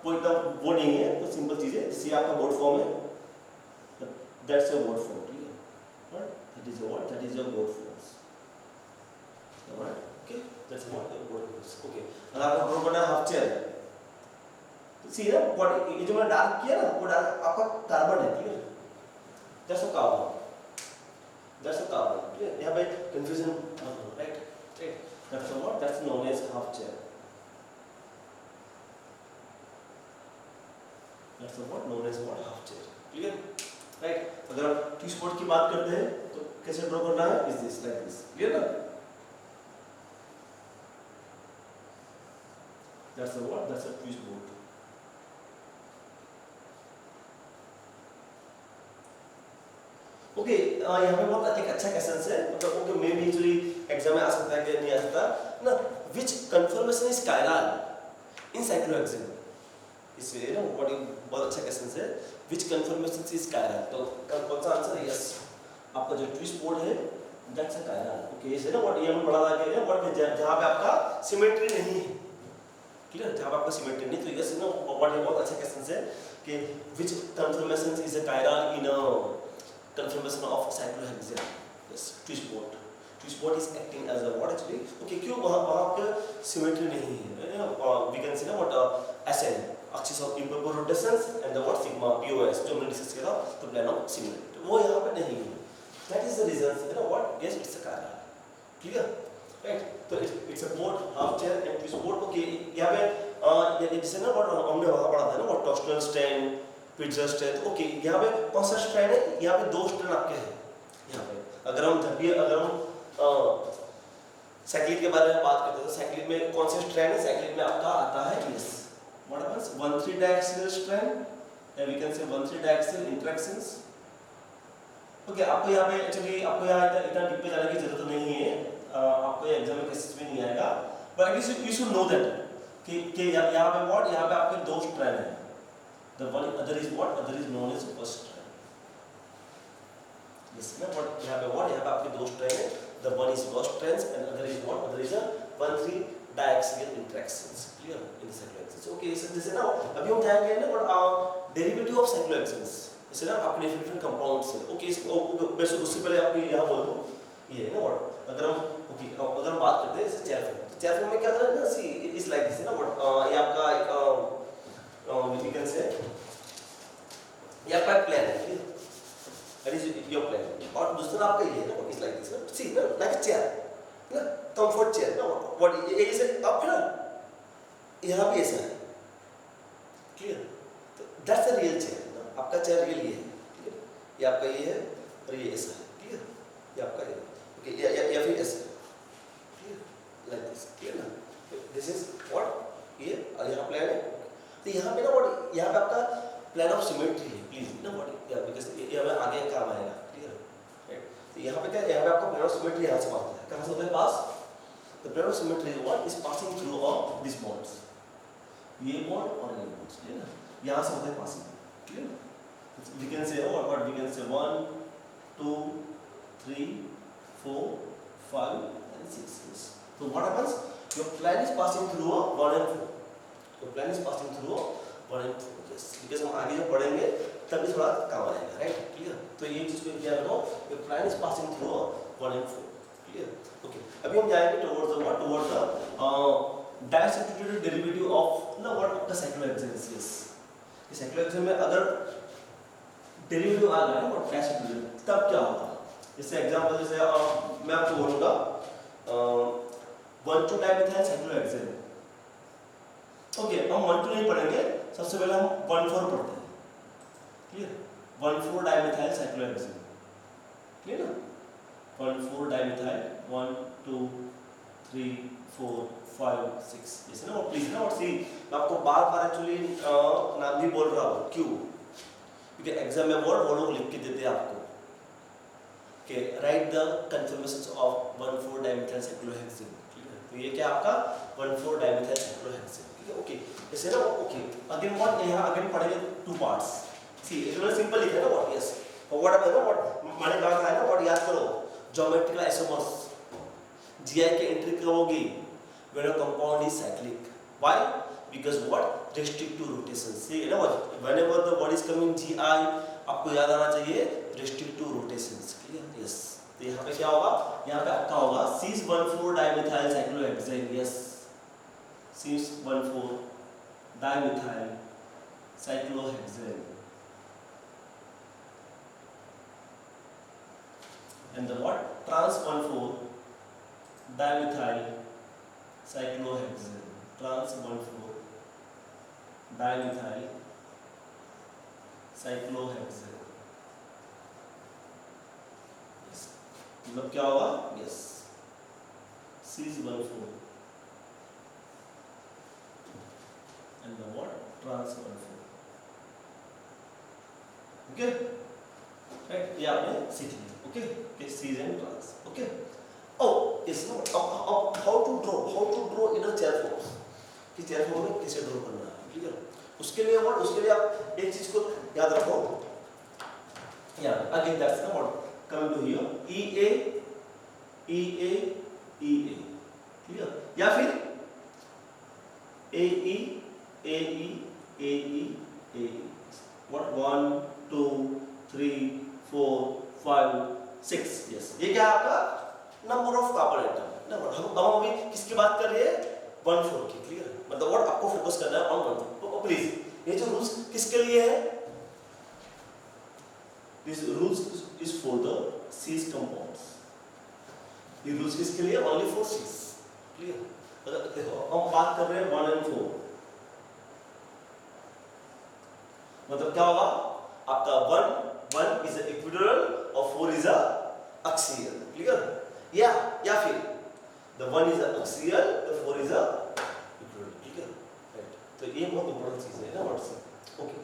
वो नहीं है, तो सिंपल चीज़ है। जैसे आपका बोर्ड फॉर्म है, that's your word form, clear? Right? That is your what? That is your word forms. Alright? Okay? That's what your word forms. Okay. अगर आपको ड्रॉ करना है हाफ चेयर, तो सी ना what ये जो मैंने डार्क किया ना वो डार्क आपका कार्बन है, clear? That's a carbon. That's a carbon. Clear? यहाँ पे confusion right? Right? That's a what? That's known as half chair. That's a what? Known as what? Half chair. Clear? Right? अगर आप twist board की बात करते हैं तो कैसे ड्रॉ करना है? Is this like this. Clear ना? That's a what? That's a twist boat. Okay, यहाँ पे बहुत एक अच्छा क्वेश्चन है, मतलब okay maybe actually exam में आ सकता है कि नहीं आ सकता ना। Which conformation is chiral in cyclohexane? इसलिए ना बहुत अच्छा क्वेश्चन है, which conformation is chiral? तो कौन सा आंसर है? यस, आपका जो ट्विस्ट बोर्ड है that's a chiral। ओके, ये ना व्हाट ये हम पढ़ा था कि व्हाट जहां पे आपका सिमेट्री नहीं है। क्लियर? जहां पे आपका सिमेट्री नहीं, तो यस ना व्हाट ये बहुत अच्छा क्वेश्चन है कि which conformation is a chiral in a conformation of cyclohexane? Yes, twist board. Twist board is acting as a what actually? Okay, क्यों वहां पे सिमेट्री नहीं है? we can say ना what SN axis of improper rotations and the what sigma POS जो हमने discuss किया था, तो प्लान ऑफ सिमिलरिटी वो यहाँ पे नहीं है। That is the reason, you know what? Yes, it's a chiral। Clear? Right? तो it's a board, half chair and twist board। Okay, यहाँ पे जैसे ना what हमने वहाँ पढ़ा था ना what torsional strain, Pitzer strain। Okay, यहाँ पे कौन सा strain है? यहाँ पे दो strain आपके हैं। यहाँ पे अगर हम साइक्लिक के बारे में बात करते हैं तो साइक्लिक में कौन से strain है? साइक्लिक में आपका आता है yes what happens 1,3 diaxial strain and we can say 1,3 diaxial interactions। Okay, आपको यहाँ पे एक्चुअली आपको यहाँ इतना डीप पे जाने की जरूरत नहीं है, आपको ये एग्जाम में कैसेस में नहीं आएगा, but at least you should know that कि यहाँ पे व्हाट यहाँ पे आपके दो स्ट्रैंड हैं। The one other is what? Other is known as first strand. Yes, ना what यहाँ पे what यहाँ पे आपके दो strand है. The one is first strands and other is what? Other is a 1,3 diaxial interactions. Clear? In the cyclohexanes. Okay, so this is now अभी हम जाएंगे ना what derivative of cyclohexanes. इसे ना आपके different compounds है. Okay, वैसे उससे पहले आपको यहाँ बोल दूँ ये है ना what? अगर हम अगर हम बात करते हैं जैसे चेयर फॉर्म. चेयर फॉर्म में क्या था ना सी इज लाइक दिस है ना what ये आपका एक we can say ये आपका प्लान है. That is your plan. और दूसरा आपका ये है ना what is like this. See, like a chair. ना comfort chair. ना what ये जैसे up है ना यहाँ भी ऐसा है. Clear? तो that's the real chair. ना आपका chair real ये है. Clear? ये आपका ये है और ये ऐसा है. Clear? ये आपका ये. Okay या फिर ऐसा. Clear? Like this. Clear ना? This is what ये यहाँ plan है. तो यहाँ पे ना what यहाँ पे आपका plan of symmetry है. Please ना what या because ये हमें आगे काम आएगा. Clear? Right? तो यहाँ पे क्या यहाँ पे आपका plan of symmetry यहाँ से आता है. कहाँ से होता है पास? The plan of symmetry is what is passing through all these bonds. ये bond और ये bonds. Clear ना? यहाँ से होता है passing. Clear ना? We can say what we can say 1, 2, 3, 4, 5 and 6. Yes. So what happens? Your plan is passing through 1 and 4. Your plan is passing through 1 and 4. Yes. Because हम आगे जब पढ़ेंगे तभी थोड़ा काम आएगा, right? Clear? तो ये चीज़ को क्या करो? Your plan is passing through 1 and 4. Clear? Okay. अभी हम जाएंगे towards the what? Towards the disubstituted derivative of ना what of the cyclohexanes. Yes. इस cyclohexane में अगर derivative आ गया ना what disubstituted तब क्या होगा? जैसे एग्जाम्पल जैसे मैं आपको बोलूँगा 1,2 dimethyl cyclohexane. ओके हम 1,2 नहीं पढ़ेंगे. सबसे पहले हम 1,4 पढ़ते हैं. क्लियर? 1,4 dimethyl cyclohexane. क्लियर ना? 1,4 dimethyl 1, 2, 3, 4, 5, 6. जैसे ना प्लीज ना और सी मैं आपको बार-बार एक्चुअली नाम भी बोल रहा हूँ. क्यों? क्योंकि एग्जाम में वो लोग लिख के देते हैं आपको कि right the conformations of 1,4 dimethyl cyclohexane. तो ये क्या आपका 1,4 dimethyl cyclohexane. ठीक है? ओके ऐसे ना ओके अगेन व्हाट यहाँ अगेन पढ़ेंगे 2 पार्ट्स. सी इतना सिंपल लिखा है ना व्हाट. यस और व्हाट है ना व्हाट मैंने कहा था ना व्हाट याद करो ज्योमेट्रिकल आइसोमर्स. जीआई के एंट्री कब होगी when a compound is cyclic. Why? Because what restrict to rotation. See you know what whenever the word is coming GI आपको याद आना चाहिए restrict to rotations. Clear? Yes. तो यहाँ पे क्या होगा? यहाँ पे आपका होगा cis-1,4 dimethyl cyclohexane. Yes. cis-1,4 dimethyl cyclohexane. And the what? Trans-1,4 dimethyl cyclohexane. Trans-1,4 dimethyl cyclohexane. Yes. मतलब क्या होगा? Yes. cis-1,4 and the what? Trans-1,4. Okay? Right? ये आपने सीख लिया. Okay? Okay. Cis and trans. Okay? Oh, yes. No. How to draw inner chair forms? कि chair form में कैसे draw करना है? क्लियर? उसके लिए what? उसके लिए आप एक चीज को याद रखो. Yeah. Again, that's the what coming to here. EA. Clear? या फिर AE. What? 1, 2, 3, 4, 5, 6. Yes. ये क्या है आपका number of carbon atom. Number हम अभी किसकी बात कर रहे हैं? 1,4 की. क्लियर? मतलब व्हाट आपको फोकस करना है ऑन 1,4. तो प्लीज ये जो रूल्स किसके लिए है? This rules is for the cis compounds. ये रूल्स किसके लिए? Only for cis. क्लियर? अगर देखो हम बात कर रहे हैं 1 and 4. मतलब क्या होगा? आपका 1 is equilateral और 4 is axial. क्लियर? या फिर the 1 is axial, the 4 is equilateral. ठीक है? राइट. तो ये बहुत इंपॉर्टेंट चीज है ना व्हाट्स. ओके.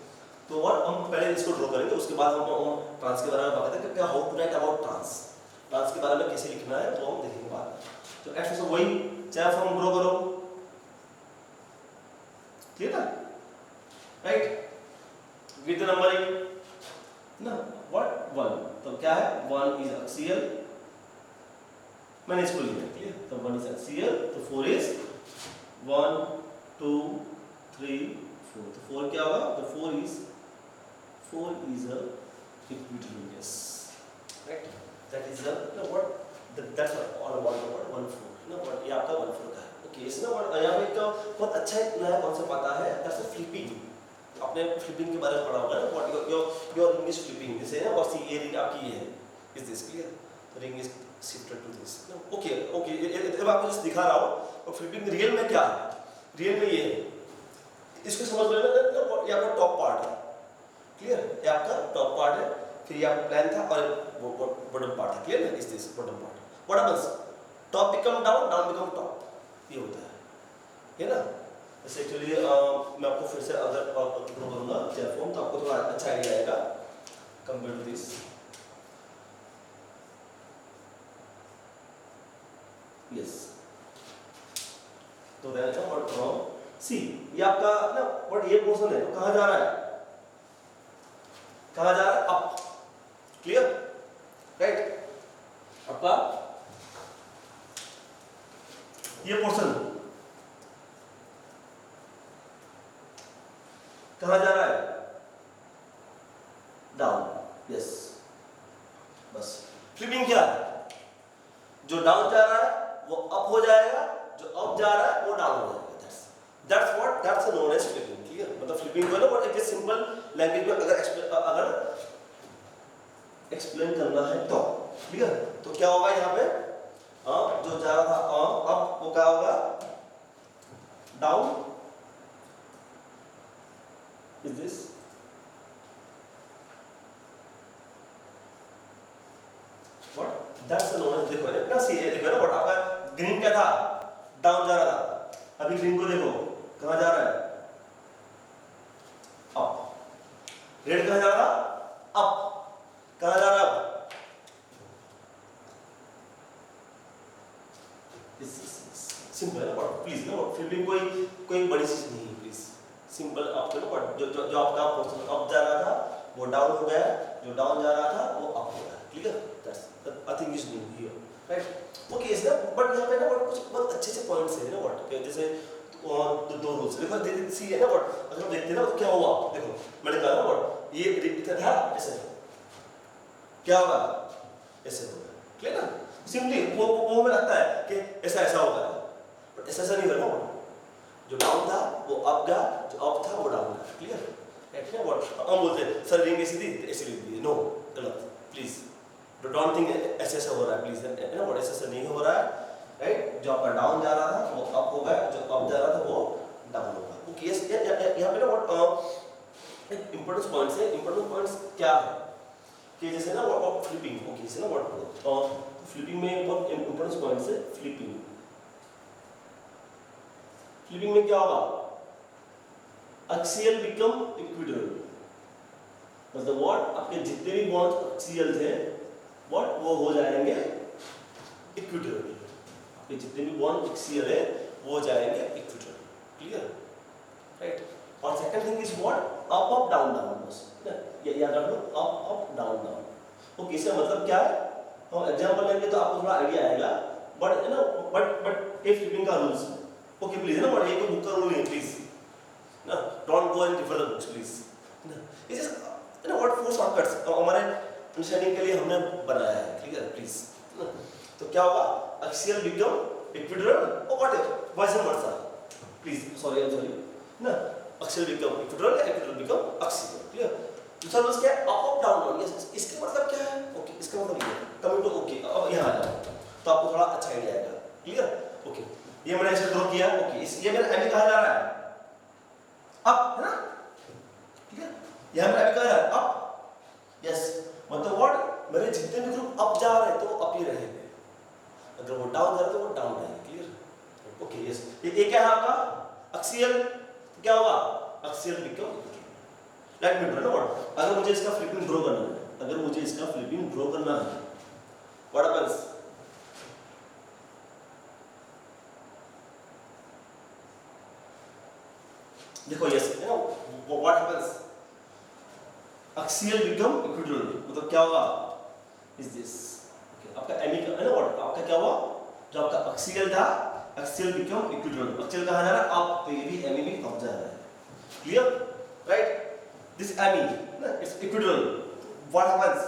तो व्हाट हम पहले इसको ड्रॉ करेंगे उसके बाद हम ट्रांस के बारे में बात करेंगे कि how to write about trans. Trans के बारे में कैसे लिखना है वो हम देखेंगे बाद में. तो ऐसे वही चाहे फॉर्म ड्रॉ करो. ठीक है? राइट. विद नंबरिंग ना व्हाट 1, तो क्या है 1 इज एक्सियल, मैंने इसको लिया क्लियर, तो 1 इज एक्सियल, तो 4 इज 1 2 3 4, तो 4 क्या होगा, तो 4 is a equidurious, right, that is the what that's all about the what 1 4 ना what, ये आपका 1 4 का है। ओके, इसमें what यहाँ पे एक बहुत अच्छा एक नया कॉन्सेप्ट आता है, दैट्स फ्लिपिंग। आपने फ्लिपिंग के बारे में पढ़ा होगा ना, what your ring is flipping, जैसे है और सी ये रिंग आपकी ये है, is this clear, the ring is shifted to this. Okay okay, ये आपको जस्ट दिखा रहा हूं, और फ्लिपिंग रियल में क्या है, रियल में ये है, इसको समझ लेना, ये आपका टॉप पार्ट है क्लियर, ये आपका टॉप पार्ट है, फिर ये आपका प्लान था और वो बॉटम पार्ट है क्लियर ना, is this bottom part. What happens, top become down, down become top, ये होता है ना। जैसे एक्चुअली मैं आपको फिर से अगर ड्रॉ करूंगा चेयर फॉर्म, तो आपको थोड़ा अच्छा आइडिया आएगा कंपेयर टू दिस। यस, तो दैट इज व्हाट फ्रॉम सी, ये आपका ना व्हाट ये पोर्शन है, तो कहां जा रहा है, कहां जा रहा है, अप, क्लियर राइट, आपका ये पोर्शन कहां जा रहा है, डाउन, यस, बस फ्लिपिंग क्या है, जो डाउन जा रहा है वो अप हो जाएगा, जो अप जा रहा है वो डाउन हो जाएगा, that's known as flipping, clear, मतलब फ्लिपिंग को ना व्हाट एक सिंपल लैंग्वेज में अगर एक्सप्लेन करना है तो क्लियर, तो क्या होगा यहाँ पे, जो जा रहा था अप वो क्या होगा, down, is this, what that's known as, देखो ना सी, देखो ना व्हाट आपका ग्रीन क्या था, डाउन जा रहा था, अभी ग्रीन को देखो कहां जा रहा है, अप, रेड कहां जा रहा था, अप, कहां जा रहा है, सिंपल है ना, प्लीज ना फ्लिपिंग कोई बड़ी चीज नहीं है, प्लीज सिंपल, आपको ना जो जो जो आपका पोर्शन अप जा रहा था वो डाउन हो गया, जो डाउन जा रहा था वो अप हो गया, clear, that's I think is new here, right. Okay, इस ना बट यहाँ पे ना कुछ बहुत अच्छे अच्छे पॉइंट्स है ना, व्हाट जैसे दो रूल्स देखो, सी है ना व्हाट, अगर हम देखते हैं ना तो क्या हुआ, देखो मैंने कहा ना व्हाट, ये इतना था ऐसे, क्या होगा, ऐसे होगा, क्लियर ना, सिंपली वो हमें लगता है कि ऐसा ऐसा होगा, बट ऐसा नहीं होगा, जो डाउन था वो अप गया, जो अप था वो डाउन गया, क्लियर, राइट ना व्हाट, हम बोलते हैं सर रिंग ऐसी थी ऐसे लिख दिए, नो गलत, प्लीज डोंट थिंक ऐसे ऐसा हो रहा है, प्लीज ना व्हाट ऐसा ऐसा नहीं हो रहा है, राइट, जो आपका डाउन जा रहा था वो अप हो गया, जो अप जा रहा था वो डाउन होगा। ओके, यस, यहाँ पे ना व्हाट इंपॉर्टेंट पॉइंट्स है, इंपॉर्टेंट पॉइंट्स क्या है कि जैसे ना व्हाट फ्लिपिंग, ओके जैसे ना व्हाट फ्लिपिंग में बहुत इंपॉर्टेंट पॉइंट्स है, फ्लिपिंग, फ्लिपिंग में क्या होगा, एक्सियल बिकम इक्विटोरियल, मतलब व्हाट आपके जितने भी बॉन्ड्स एक्सियल थे व्हाट वो हो जाएंगे इक्विटोरियल, आपके जितने भी बॉन्ड एक्सियल है वो हो जाएंगे इक्विटोरियल, क्लियर, राइट। और second thing is what up up down down, बस ये याद रख लो, up up down down. Okay, इसका मतलब क्या है, हम एग्जांपल लेंगे तो आपको थोड़ा आइडिया आएगा, but you know but a flipping का रूल्स, ओके प्लीज ना, बट ये कोई बुक का रूल नहीं है, प्लीज ना, don't go and refer the books please ना, it is you know what for shortcuts हमारे अंडरस्टैंडिंग के लिए हमने बनाया है, क्लियर, प्लीज ना। तो क्या होगा, एक्सियल बिकम इक्विटोरियल और what vice versa, please sorry I am sorry ना, axial become equatorial, equatorial become axial, clear. दूसरा रूल क्या है, up up down down, yes, इसका मतलब क्या है, ओके इसका मतलब ये कमिंग टू, ओके अब यहाँ आ जाओ तो आपको थोड़ा अच्छा आइडिया आएगा, क्लियर। ओके, ये मैंने ऐसे ड्रॉ किया, ओके इस ये मेरा एमी कहाँ जा रहा है, अप, है ना, ठीक है, यहाँ मेरा एमी कहाँ जा रहा है, अप, यस, मतलब व्हाट मेरे जितने भी ग्रुप अप जा रहे हैं तो अप ही रहेंगे, अगर वो डाउन जा रहे तो वो डाउन रहेंगे, क्लियर। ओके, यस, ये क्या है आपका एक्सियल, क्या होगा, axial become, let me draw what, अगर मुझे इसका फ्लिपिंग ड्रॉ करना है, अगर मुझे इसका फ्लिपिंग ड्रॉ करना है, व्हाट हैपेंस, देखो yes, you know what happens, axial become equilateral, मतलब क्या होगा is this, okay, आपका एमी का है ना व्हाट, आपका क्या हुआ, जो आपका axial था axial become equilateral, axial कहाँ जा रहा है आप, तो ये भी एमी भी कहाँ जा रहा है, clear, right, this एमी ना it's equilateral, what happens,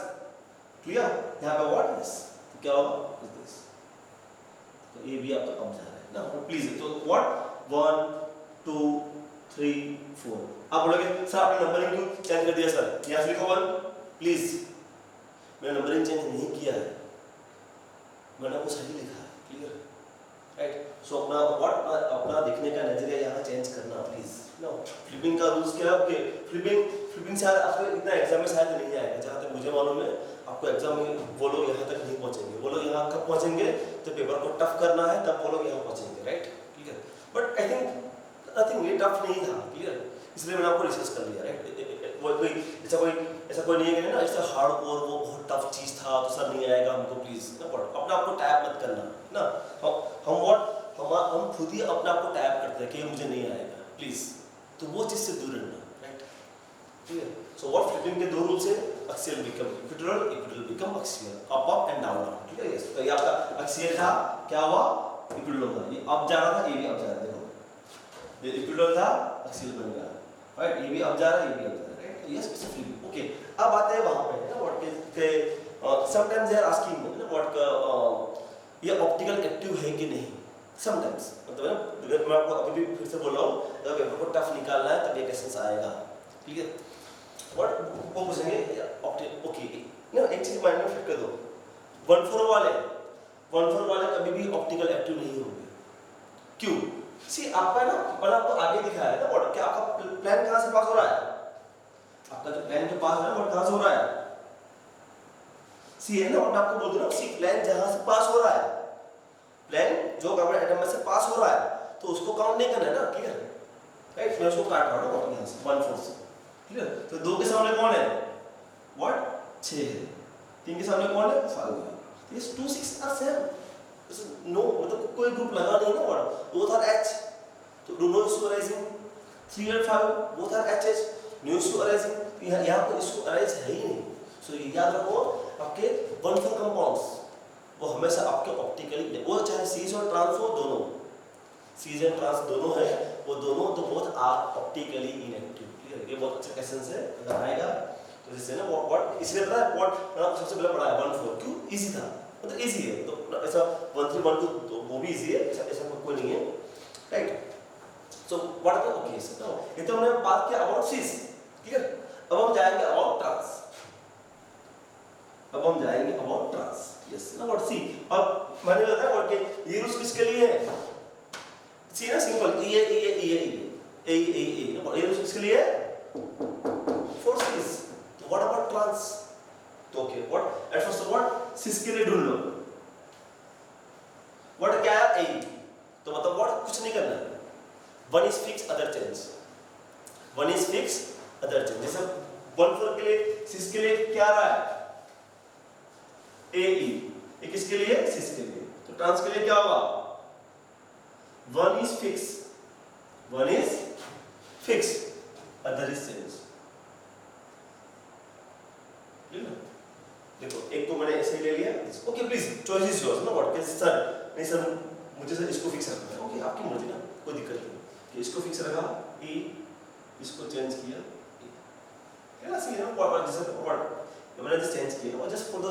clear, यहाँ पे what is, तो क्या होगा is this, तो ये भी आपका कहाँ जा रहा है ना, प्लीज, तो what 1 2 3 4, आप बोलोगे सर आपने नंबरिंग क्यों चेंज कर दिया सर, यहाँ से लिखो 1 प्लीज, मैंने नंबरिंग चेंज नहीं किया है, मैंने आपको सही लिखा है, क्लियर, राइट, सो अपना देखने का नजरिया यहाँ चेंज करना प्लीज, नो, फ्लिपिंग का रूल्स क्या है आपके, फ्लिपिंग शायद आपको इतना एग्जाम में शायद नहीं आएगा, जहाँ तक मुझे मालूम है आपको एग्जाम में वो लोग यहाँ तक नहीं पहुँचेंगे, वो लोग यहाँ कब पहुँचेंगे तो पेपर को टफ करना है तब वो लोग यहाँ पहुँचेंगे, राइट, ठीक है, बट आई थिंक नथिंग, ये टफ नहीं था, क्लियर, इसलिए मैंने आपको रिसर्च कर लिया, राइट, ऐसा कोई नहीं है कि ना ऐसा हार्ड कोर वो बहुत टफ चीज था तो सर नहीं आएगा हमको, प्लीज ना पढ़ो, अपने आप को टैप मत करना ना, हम खुद ही अपने आप को टैप करते हैं कि मुझे नहीं आएगा प्लीज, तो वो चीज से दूर रहना, right, clear, so what flipping के दो रूल्स है, axial become equilateral, equilateral become axial, up and down, ठीक है, यस, तो ये आपका एक्सियल था, क्या हुआ इक्विलैटरल था, ये अप जा रहा था, ये भी अप जा रहा है, देखो ये इक्विलैटरल था एक्सियल बन गया, राइट, ये भी अप जा रहा है, ये भी अप जा रहा है, right, yes it's flipping, okay, अब आते हैं वहां पे ना व्हाट के समटाइम्स दे आर आस्किंग ना व्हाट ये ऑप्टिकल एक्टिव है कि नहीं, समटाइम्स, मतलब ना मैं आपको अभी भी फिर से बोल रहा हूँ, जब पेपर को टफ निकालना है तब ये क्वेश्चंस आएगा, क्लियर, व्हाट वो पूछेंगे ऑप्टिकल, ओके ना, एक चीज माइंड में फिट कर दो, 1/4 वाले कभी भी ऑप्टिकल एक्टिव नहीं होंगे, क्यों, सी आपका ना मैंने आपको आगे दिखाया है ना व्हाट, क्या आपका प्लान कहाँ से पास हो रहा है, आपका जो प्लान के पास है वो कहाँ से हो रहा है, सी है ना, मैं आपको बोल दूं ना, सी प्लान जहां से पास हो रहा है, प्लान जो कार्बन एटम में से पास हो रहा है तो उसको काउंट नहीं करना है ना, क्लियर, राइट, मैं उसको काट रहा हूं ना यहाँ से 1/4 से, क्लियर, तो 2 के सामने कौन है व्हाट 6 है, 3 के सामने कौन है 5 है, दिस 2 6 आर सेम, नो मतलब कोई ग्रुप लगा नहीं ना व्हाट, बोथ आर H, तो डू नो इशू अराइजिंग, 3 और 5 both are HH, no issue arising, यहाँ पर इशू अराइज है ही नहीं, सो याद रखो आपके 1/4 कंपाउंड्स वो हमेशा आपके ऑप्टिकली, वो चाहे सीज और ट्रांस हो, दोनों सीज एंड ट्रांस दोनों है, वो दोनों तो both are optically inactive, clear, ये बहुत अच्छा क्वेश्चन है, अगर आएगा तो जैसे ना व्हाट इसलिए पता है व्हाट सबसे पहले पढ़ा है 1/4, क्यों इजी था, मतलब इजी है, तो ऐसा 1 3 1 2 तो वो भी इजी है, ऐसा कोई नहीं है, right, so what are the okays, ये तो हमने बात किया अबाउट सीज, क्लियर, अब हम जाएंगे अबाउट ट्रांस, अब हम जाएंगे अबाउट ट्रांस, यस ना व्हाट सी, अब मैंने बताया व्हाट के ये रूल्स किसके लिए है, सी ना सिंपल ये रूल्स किसके लिए है फॉर सीज, तो व्हाट अबाउट ट्रांस, तो okay what at first what cis के लिए ढूंढ लो, व्हाट क्या है ए, तो मतलब व्हाट कुछ नहीं करना है, one is fix other change, one is fix other change, जैसे 1/4 के लिए सीज के लिए क्या रहा है AE, ये किसके लिए सीज के लिए, तो ट्रांस के लिए क्या होगा, one is fix other is change, देखो एक तो मैंने ऐसे ही ले लिया, okay please choice is yours ना व्हाट के सर, नहीं सर मुझे सर इसको फिक्स रखना है, ओके आपकी मर्जी ना, कोई दिक्कत नहीं, कि इसको फिक्स रखा E, इसको चेंज किया E, ना सी ना व्हाट जैसे व्हाट मैंने जस्ट चेंज किया और जस्ट फॉर द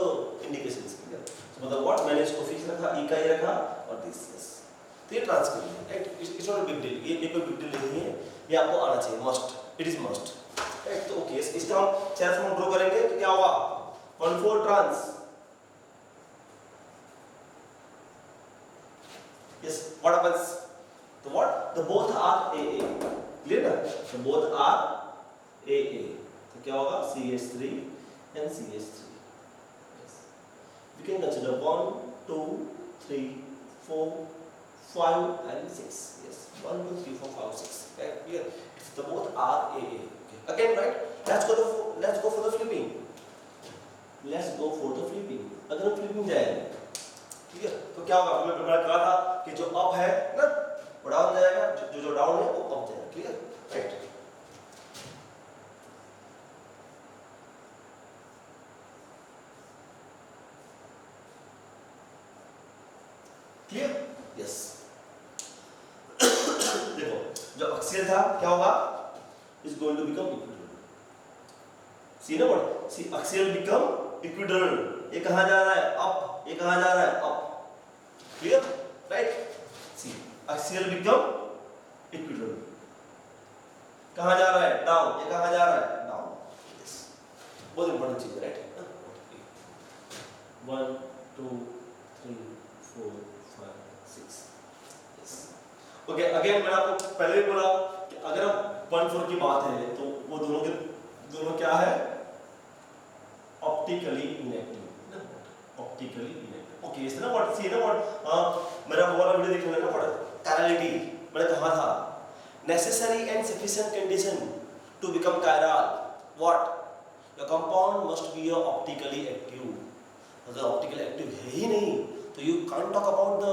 इंडिकेशंस, तो मतलब व्हाट मैंने इसको फिक्स रखा, E का ही रखा और दिस यस, तो ये ट्रांस के लिए, right, it's not a big deal, ये कोई बिग डील नहीं है, ये आपको आना चाहिए, must, it is must, right, तो ओके इसका हम चेयर फॉर्म ड्रॉ करेंगे तो क्या होगा 1/4 ट्रांस, यस व्हाट हैपेंस, तो what the both are AA, clear ना, तो बोथ आर AA, तो क्या होगा CH3 and CH3, yes, we can consider 1 2 3 4 5 and 6, yes 1 2 3 4 5 6, right, clear, it's the both are AA, okay, again right, let's go for the flipping, अगर हम flipping जाएंगे, clear, तो क्या होगा, हमने प्रिपेयर करा था कि जो अप है ना वो डाउन जाएगा, जो डाउन है वो अप जाएगा, क्लियर, राइट, क्लियर? यस। देखो जो एक्सियल था क्या होगा, is going to become equatorial. See ना what, see axial become equatorial. ये कहां जा रहा है, अप, ये कहां जा रहा है, अप। क्लियर? राइट। सी एक्सियल बिकम इक्विटोरियल, कहां जा रहा है, डाउन, ये कहां जा रहा है, डाउन। यस, बहुत इंपॉर्टेंट चीज है, राइट। 1 2 3 4 5 6। ओके, अगेन मैंने आपको पहले भी बोला कि अगर हम 1 4 की बात है तो वो दोनों क्या है, ऑप्टिकली इनएक्टिव ना, ऑप्टिकली इनएक्टिव। ओके, इस ना व्हाट, सी ना व्हाट, मेरा वो वाला वीडियो देख लेना व्हाट कायरलिटी मैंने कहा था, necessary and sufficient condition to become chiral, what, your compound must be optically active. अगर ऑप्टिकल एक्टिव है ही नहीं तो you can't talk about the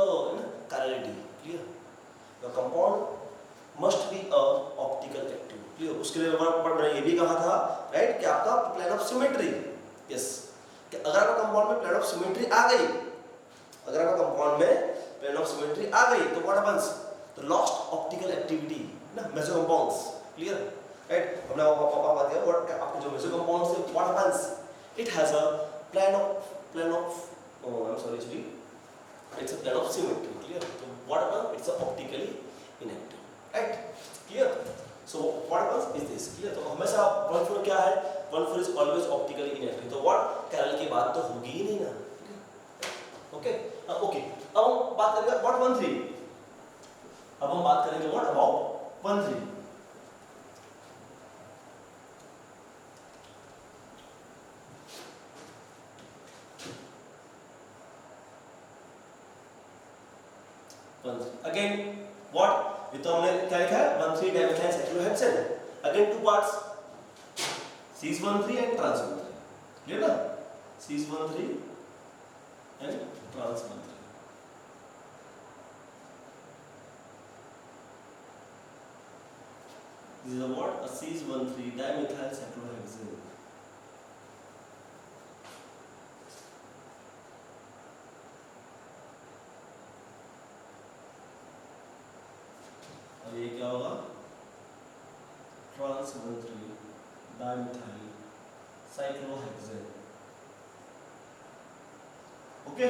chirality. Clear? The compound must be a optical active. Clear? उसके लिए मैंने ये भी कहा था, राइट, कि आपका प्लेन ऑफ सिमेट्री, यस, कि अगर आपका कंपाउंड में प्लेन ऑफ सिमेट्री आ गई, अगर आपका कंपाउंड में प्लेन ऑफ सिमेट्री आ गई तो what happens, the lost optical activity ना मेसो कंपाउंड्स। क्लियर? राइट, हमने बात किया व्हाट आपके जो मेसो कंपाउंड्स है, what happens, it has a plane of I am sorry actually it's a plane of symmetry. Clear? So what happens, it's a optically inactive, right? Clear? So what happens is this. Clear? तो हमेशा 1 4 क्या है, 1 4 is always optically inactive. तो what Carol की बात तो होगी ही नहीं ना। ओके ओके, अब हम बात करेंगे about 1 3। अब हम बात करेंगे what about 1 3। अगेन व्हाट, ये तो हमने क्या लिखा है, 1 3 dimethyl cyclohexane. Again 2 parts, cis 1 3 and trans 1 3। Clear ना, cis 1 3 and trans 1 3। This is what, a cis 1 3 dimethyl cyclohexane. ये क्या होगा, trans 1 3 dimethyl cyclohexane. Okay,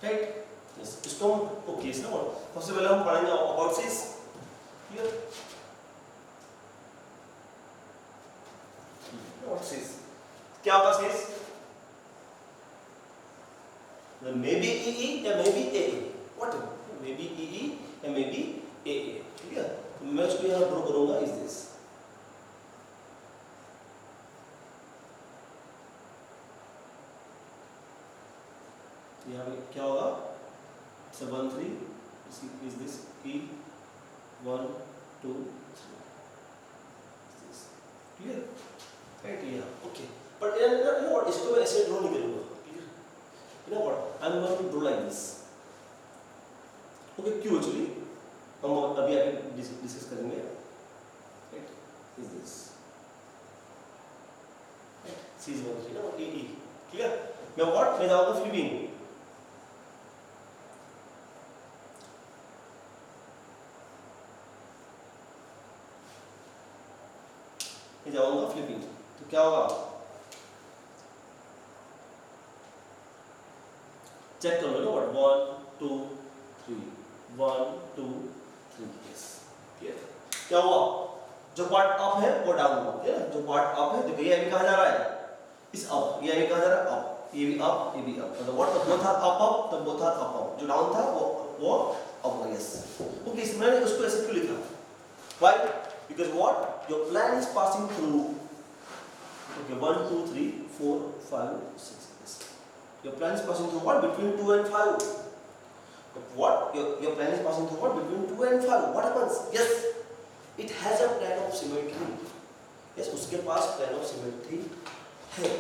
right, yes, इसको ओके इस ना सबसे पहले हम पढ़ेंगे अबाउट सिस। क्लियर? व्हाट सिस, क्या होगा सिस, मे बी ई या may be A, what, may B E या मे बी ए। क्लियर? तो मैं इसको यहां ड्रॉ करूंगा इज दिस, यहाँ पे क्या होगा, 1 3 is this E 1 2 3 clear, right? Yeah, okay, but you know what, इसको मैं ऐसे ड्रॉ नहीं करूंगा। Clear? you know what, I'm going to draw like this। okay, क्यों, एक्चुअली हम अभी आगे डिस्कस करेंगे, right? is this C 1 3 ना, E। क्लियर? मैं व्हाट, मैं जाऊंगा फिलिपीन, जाऊंगा फिलिपीन, तो क्या होगा, चेक करो ना व्हाट, 1 2 3 1 2 3। Yes, clear? क्या हुआ, जो पार्ट अप है वो डाउन हुआ, है ना, जो पार्ट अप है, देखो ये अभी कहां जा रहा है, इस अप, ये अभी कहां जा रहा है, अप, ये भी अप, ये भी अप, मतलब what, both are up up, तो बोथ आर अप अप, जो डाउन था वो अप। यस, ओके, इसमें मैंने उसको ऐसे क्यों लिखा, why, because what, your plan is passing through, okay, 1 2 3 4 5 6, yes, your plan is passing through what, between 2 and 5, what, your plan is passing through what, between 2 and 5, what happens, yes, it has a plan of symmetry, yes, उसके पास plan of symmetry है।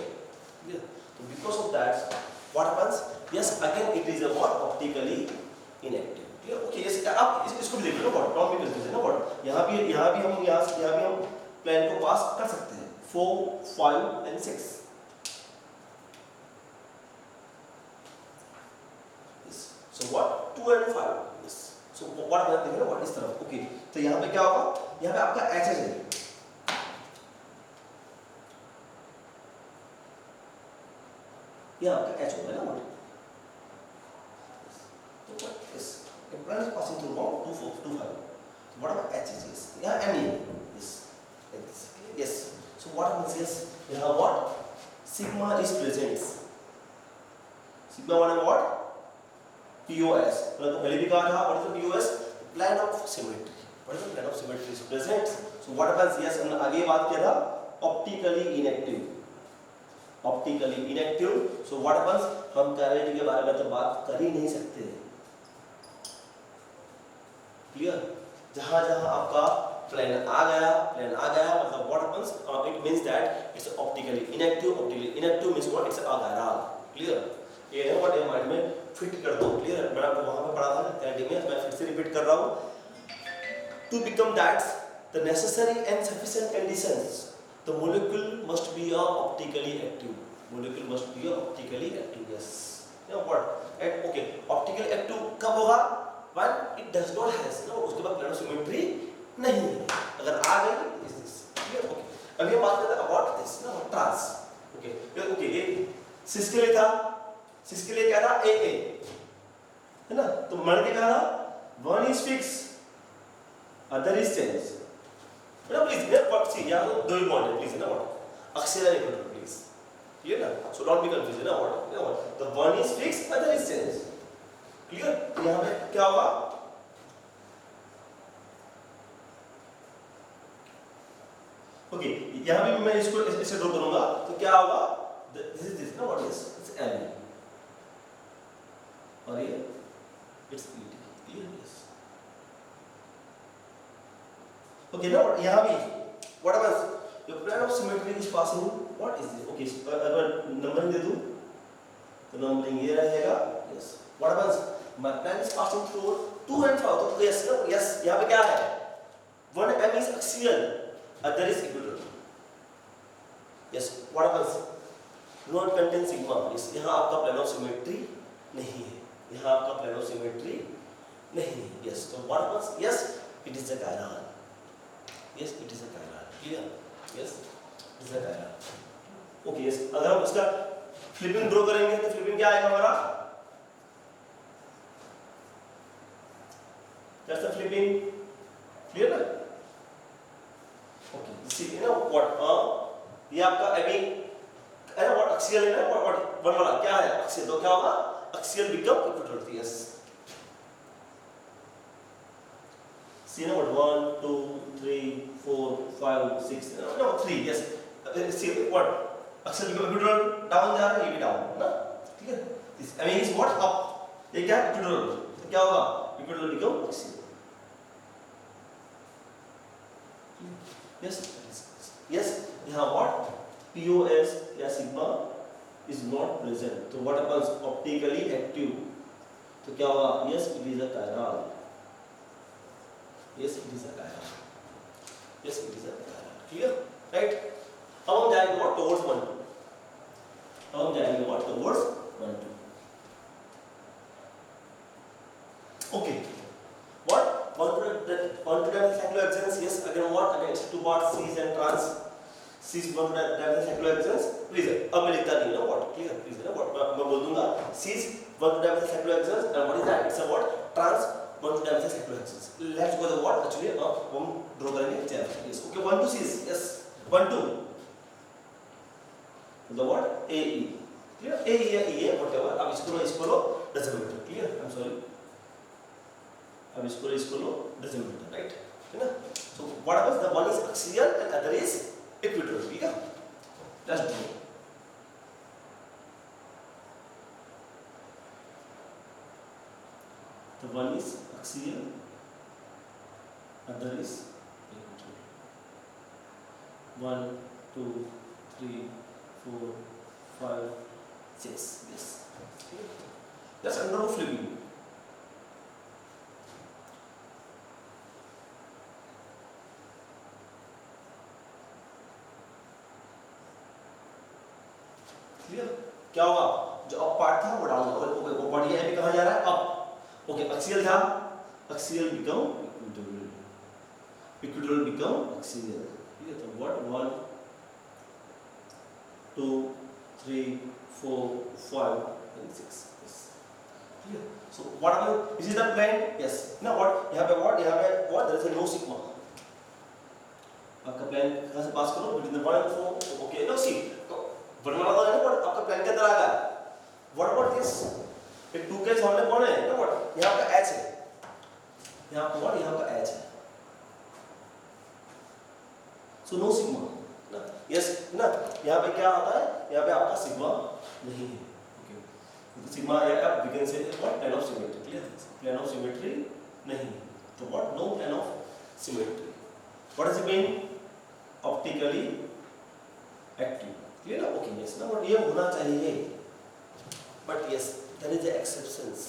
yeah, so because of that what happens, yes, again it is a what, optically inactive। clear? okay, yes, आप इसको भी देख लो, what don't be confused ना, what यहाँ भी हम प्लान को पास कर सकते हैं, 4 5 and 6। So what 2 and 5. Yes. So what मैं देखें ना what इस तरफ. Okay. तो यहाँ पे क्या होगा? यहाँ पे आपका h है. यहाँ आपका h होगा ना what? So what is the plan is passing through 1 2 4 2 5. So what about h is? यहाँ m है. Yes. Yes. So what happens is यहाँ what? Sigma is present. Sigma one and what? POS. तो पहले भी कहा था what is the POS? Plan of symmetry. What is the plan of symmetry is present. So what happens? Yes, हमने आगे बात किया था optically inactive. Optically inactive. So what happens? हम कैविटी के बारे में तो बात कर ही नहीं सकते. Clear? जहाँ जहाँ आपका प्लेन आ गया मतलब what happens? It means that it's optically inactive. Optically inactive means what? It's achiral. Clear? ये है what माइंड में फिट कर दो. क्लियर? मैंने आपको वहाँ पे पढ़ा था कैविटी में. मैं फिर से रिपीट कर रहा हूँ. To become that the necessary and sufficient conditions, the molecule must be optically active. Molecule must be optically active. Yes. You know what? And okay, optically active कब होगा? When it does not has. No, उसके बाद plan of symmetry नहीं है. अगर आ गई is this. Clear? Okay. अभी हम बात करते हैं about this. No, trans. Okay. Okay. ये cis के लिए था. cis के लिए क्या था? AA. है ना? तो मर के क्या था? One is fixed. Other is change. ना please, see यहाँ तो दो ही बॉन्ड है please, है ना what? Axial and equilateral please. Clear ना? So don't be confused, है ना what? You know what? The one is fixed, other is change. Clear? यहाँ पे क्या होगा? Okay, यहाँ पे मैं इसको ऐसे ड्रॉ करूँगा, तो क्या होगा? This is this, ना what is? It's M. और ये it's ET. Clear? Yes. Okay, now यहाँ भी what happens? The plan of symmetry is passing. What is this? Okay, अगर numbering दे दूँ, तो numbering ये रहेगा. Yes. What happens? My plan is passing through 2 and 5. तो yes, no, yes. यहाँ पे क्या है? One M is axial, other is equilateral. Yes. What happens? Do not contain sigma. Yes. यहाँ आपका plan of symmetry नहीं है. यहाँ आपका plan of symmetry नहीं है. Yes. So what happens? Yes, it is a chiral. Yes, it is a chiral. Clear? Yes, it is a chiral. Okay, yes. अगर हम इसका flipping draw करेंगे तो flipping क्या आएगा हमारा? That's the flipping. Clear ना? Okay. See, you know what? ये आपका अभी है ना what axial है ना what one वाला क्या है axial तो क्या होगा? Axial become equilateral. Yes. See now what 1, 2, 3, 4, 5, 6. No 3. Yes. See what? Axial become equilateral. Down जा रहा है ये भी down ना? ठीक है? This I mean is what up. ये क्या equilateral? तो क्या होगा? Equilateral become axial. Yes. Yes. यहाँ what? POS या sigma is not present. तो what happens? Optically active. तो क्या होगा? Yes, it is a chiral. Yes, it is a chiral. Yes, it is a chiral. Clear? Right? अब हम जाएंगे what towards 1 2. अब हम जाएंगे what towards 1 2. Okay. What? On to the cyclohexanes. Yes. Again what? Again it's two parts cis and trans. Cis one to the cyclohexanes. Please. अब मैं लिखता नहीं ना what? Clear? Please ना what? मैं बोल दूँगा cis one to the cyclohexanes and what is that? It's a what? Trans one to the cyclohexanes. Let's go the what? Actually हम draw करेंगे चैन. Yes. Okay. 1 2 cis. Yes. 1 2. The what? AE. Clear? AE whatever. अब इसको लो doesn't matter. Clear? I'm sorry. अब इसको लो doesn't matter. Right? है ना? So what happens? The one is axial and other is equilateral. ठीक है? Let's do. The one is axial, other is equilateral. 1, 2, 3, 4, 5, 6. Yes. That's under flipping. Clear? क्या होगा? जो up part था वो डाउन होगा. वो बढ़िया है. कहाँ जा रहा है? अप. ओके एक्सियल था, axial become equatorial become axial. ठीक है, तो व्हाट 1 2 3 4 5 and 6। ठीक है, so what about this is the plane. Yes ना व्हाट यहाँ पे what there is no sigma. आपका प्लेन कहाँ से पास करो between the 1 and 4। Okay no see तो बनवाना था ना व्हाट आपका प्लेन के अंदर आ गया। व्हाट अबाउट दिस, ये 2 के सामने कौन है ना व्हाट यहाँ का h है, यहाँ पर व्हाट यहाँ का h है, सो नो सिग्मा ना। यस ना यहाँ पे क्या आता है, यहाँ पे आपका सिग्मा नहीं है। ओके सिग्मा या we can say what plane of symmetry. Clear, plane of symmetry नहीं है, तो what no plane of symmetry. What is it mean, optically active. Clear ना, ओके यस ना व्हाट ये होना चाहिए, but yes there is an exceptions,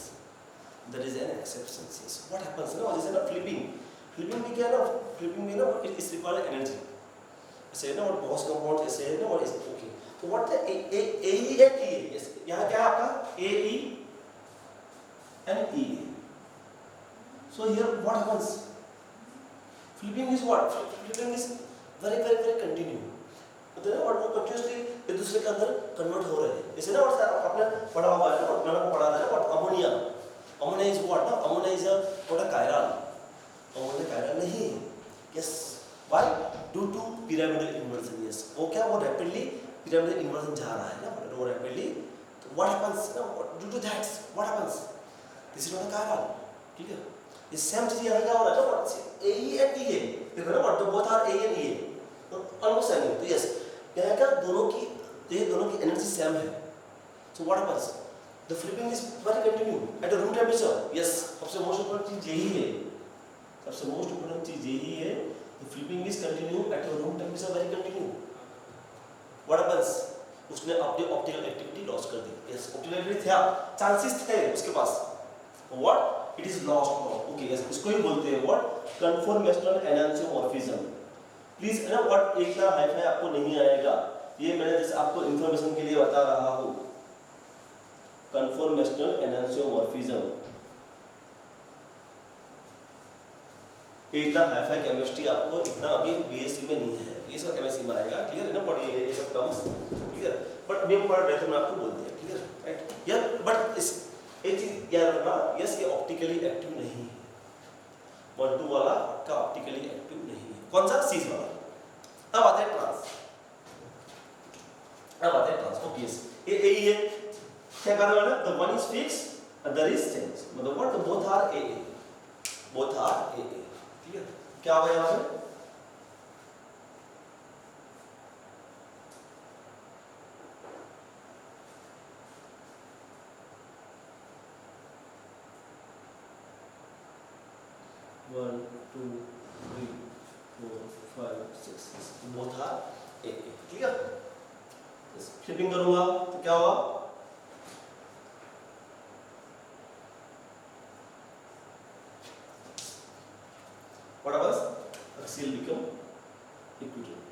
there is an exceptions. Yes what happens ना जैसे ना फ्लिपिंग में क्या है ना, फ्लिपिंग में ना इट इज रिक्वायर्ड एनर्जी। ऐसे ना और बहुत कंपाउंड ऐसे है ना और इस ओके तो what the A E and E yes यहां क्या है आपका A E and E. So here what happens, flipping is what, flipping is very continue, मतलब ना और वो कंटीन्यूअसली एक दूसरे के अंदर कन्वर्ट हो रहे हैं। जैसे ना और आपने पढ़ा हुआ है ना और मैंने पढ़ा था ना अमोनिया, अमोनिया इज व्हाट ना, ammonia is what a chiral, ammonia chiral नहीं है। Yes Why? Due to pyramidal inversion. Yes. वो क्या वो rapidly pyramidal inversion जा रहा है ना, वो rapidly। तो what happens? ना due to that what happens? This is not a chiral. ठीक है? ये same चीज़ यहाँ क्या हो रहा है ना, what A E and E A देखो ना what both are A and E A तो almost same है। तो yes यहाँ क्या दोनों की energy same है। So what happens? The flipping is very continue at a room temperature. Yes सबसे most important चीज़ यही है, सबसे most important चीज़ यही है। The flipping is continue at a room temperature, very continue. What happens? उसने अपनी optical activity loss कर दी। Yes, optical activity था, चांसेस थे उसके पास। What? It is lost now. Okay, yes, इसको ही बोलते हैं what? Conformational enantiomorphism. Please है ना what एक ना हाई-फाई आपको नहीं आएगा। ये मैंने जैसे आपको इंफॉर्मेशन के लिए बता रहा हूँ। Conformational enantiomorphism. इतना हाई-फाई केमिस्ट्री आपको इतना अभी बीएससी में नहीं है, ये सब केमिस्ट्री में आएगा। क्लियर है ना, पढ़िए ये सब टर्म्स। क्लियर, बट मैं पढ़ रहा था मैं आपको बोल दिया। क्लियर राइट यार, बट इस एक चीज याद रखना, यस ये ऑप्टिकली एक्टिव नहीं है, 1 2 वाला का ऑप्टिकली एक्टिव नहीं है। कौन सा सीज वाला। अब आते हैं ट्रांस, ओके ये ए है क्या कर रहा है ना, the one is fix other is change, मतलब what the both are A, both are A. ठीक है, क्या होगा यहाँ पे, one two three four five six both are A. Clear, flipping करूंगा तो क्या होगा, what happens, axial become equatorial।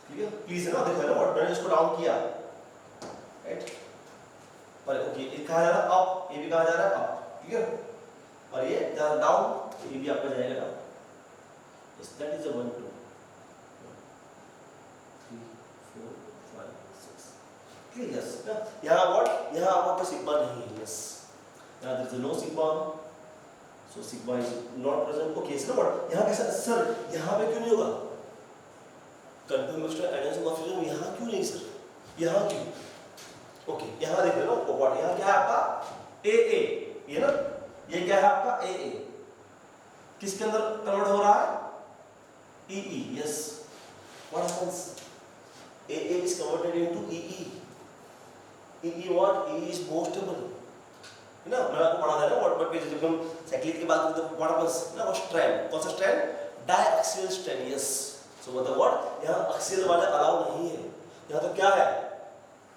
ठीक है, प्लीज है ना, देखो ना व्हाट मैंने इसको डाउन किया राइट, पर ओके ये कहाँ जा रहा है अप, ये भी कहाँ जा रहा है अप। ठीक है, और ये जा डाउन, ये भी आपका जाएगा down. Yes that is a 1 2 3 4 5 6। Clear, yes यहाँ व्हाट, यहाँ आपका सिग्मा नहीं है। यस यहाँ there is no sigma, so sigma is not present। okay so what यहाँ कैसा सर, यहाँ पे क्यों नहीं होगा conformational enantiomorphism, यहाँ क्यों नहीं सर, यहाँ क्यों। ओके यहाँ देख रहे हो ना what, यहाँ क्या है आपका ए ए, ये ना ये क्या है आपका ए ए, किसके अंदर कन्वर्ट हो रहा है E E. Yes what happens, A A is converted into E E what, E is more stable है ना, मैंने आपको पढ़ा था ना व्हाट पे जब हम साइक्लिक की बात करते हैं व्हाट हैपेंस ना, वो स्ट्रैंड, कौन सा स्ट्रैंड, डायएक्सियल स्ट्रैंड। यस सो मतलब व्हाट, यहाँ एक्सियल वाले अलाउ नहीं है, यहाँ तो क्या है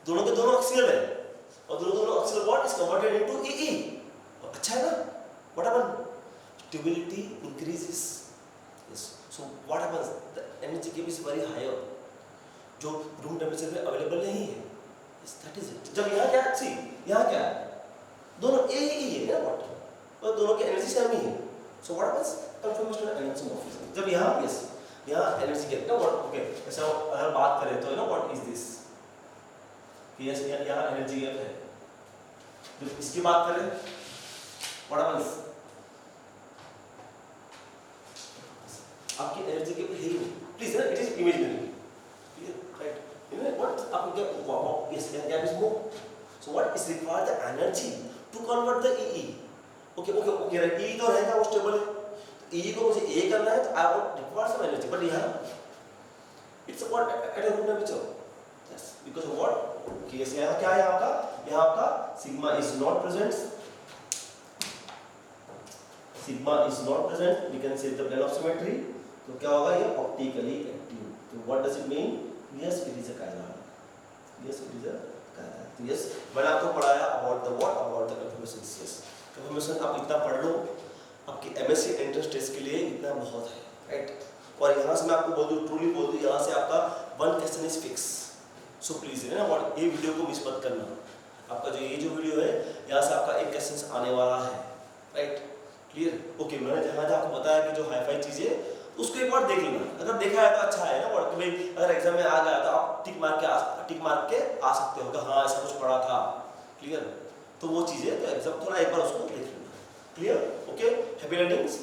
दोनों के दोनों एक्सियल है, और दोनों axial what is converted into E E. अच्छा है ना, what happen, stability increases. Yes so what happens, the energy gap is very higher, जो रूम टेंपरेचर पे अवेलेबल नहीं है। Yes that is it. जब यहाँ क्या सी, यहाँ क्या है दोनों ए ही है ना व्हाट, तो दोनों की एनर्जी सेम ही है। So what means confirmation energy morphism. जब यहाँ यस यहाँ एनर्जी के ना व्हाट ओके ऐसा अगर बात करें तो ना व्हाट इज दिस, यस यहाँ एनर्जी गैप है। जब इसकी बात करें व्हाट मींस आपकी एनर्जी गैप है ही नहीं, please it is imaginary, right. you know what आपको क्या yes gap is more, so what is required the energy to convert the EE, okay right, E तो रहेगा वो स्टेबल है, तो E को मुझे A करना है तो I want require some energy, but यहाँ it's what at a room temperature, yes because of what okay yes यहाँ क्या है यहाँ आपका sigma is not present, sigma is not present, we can say the plane of symmetry, तो क्या होगा ये optically active, तो what does it mean, yes it is a chiral, yes it is a chiral, तो yes मैंने आपको पढ़ाया about the what about the conformations, yes conformation आप इतना पढ़ लो आपकी MSc एंट्रेंस टेस्ट के लिए इतना बहुत है, राइट। और यहाँ से मैं आपको बोल दूँ ट्रूली बोल दूँ यहाँ से आपका one question is fix, so please है ना और ये वीडियो को मिस मत करना, आपका जो ये जो वीडियो है यहाँ से आपका एक क्वेश्चन आने वाला है, राइट क्लियर ओके। मैंने जहाँ जहाँ आपको बताया कि जो हाई-फाई चीज़ें उसको एक बार देख लेना, अगर देखा है तो अच्छा है ना और भाई अगर एग्जाम में आ गया तो आप टिक मार के आ सकते हो कि हाँ ऐसा कुछ पढ़ा था, क्लियर। तो वो चीज़ें तो एग्जाम थोड़ा एक बार उसको देख लेना, क्लियर ओके। Happy learnings.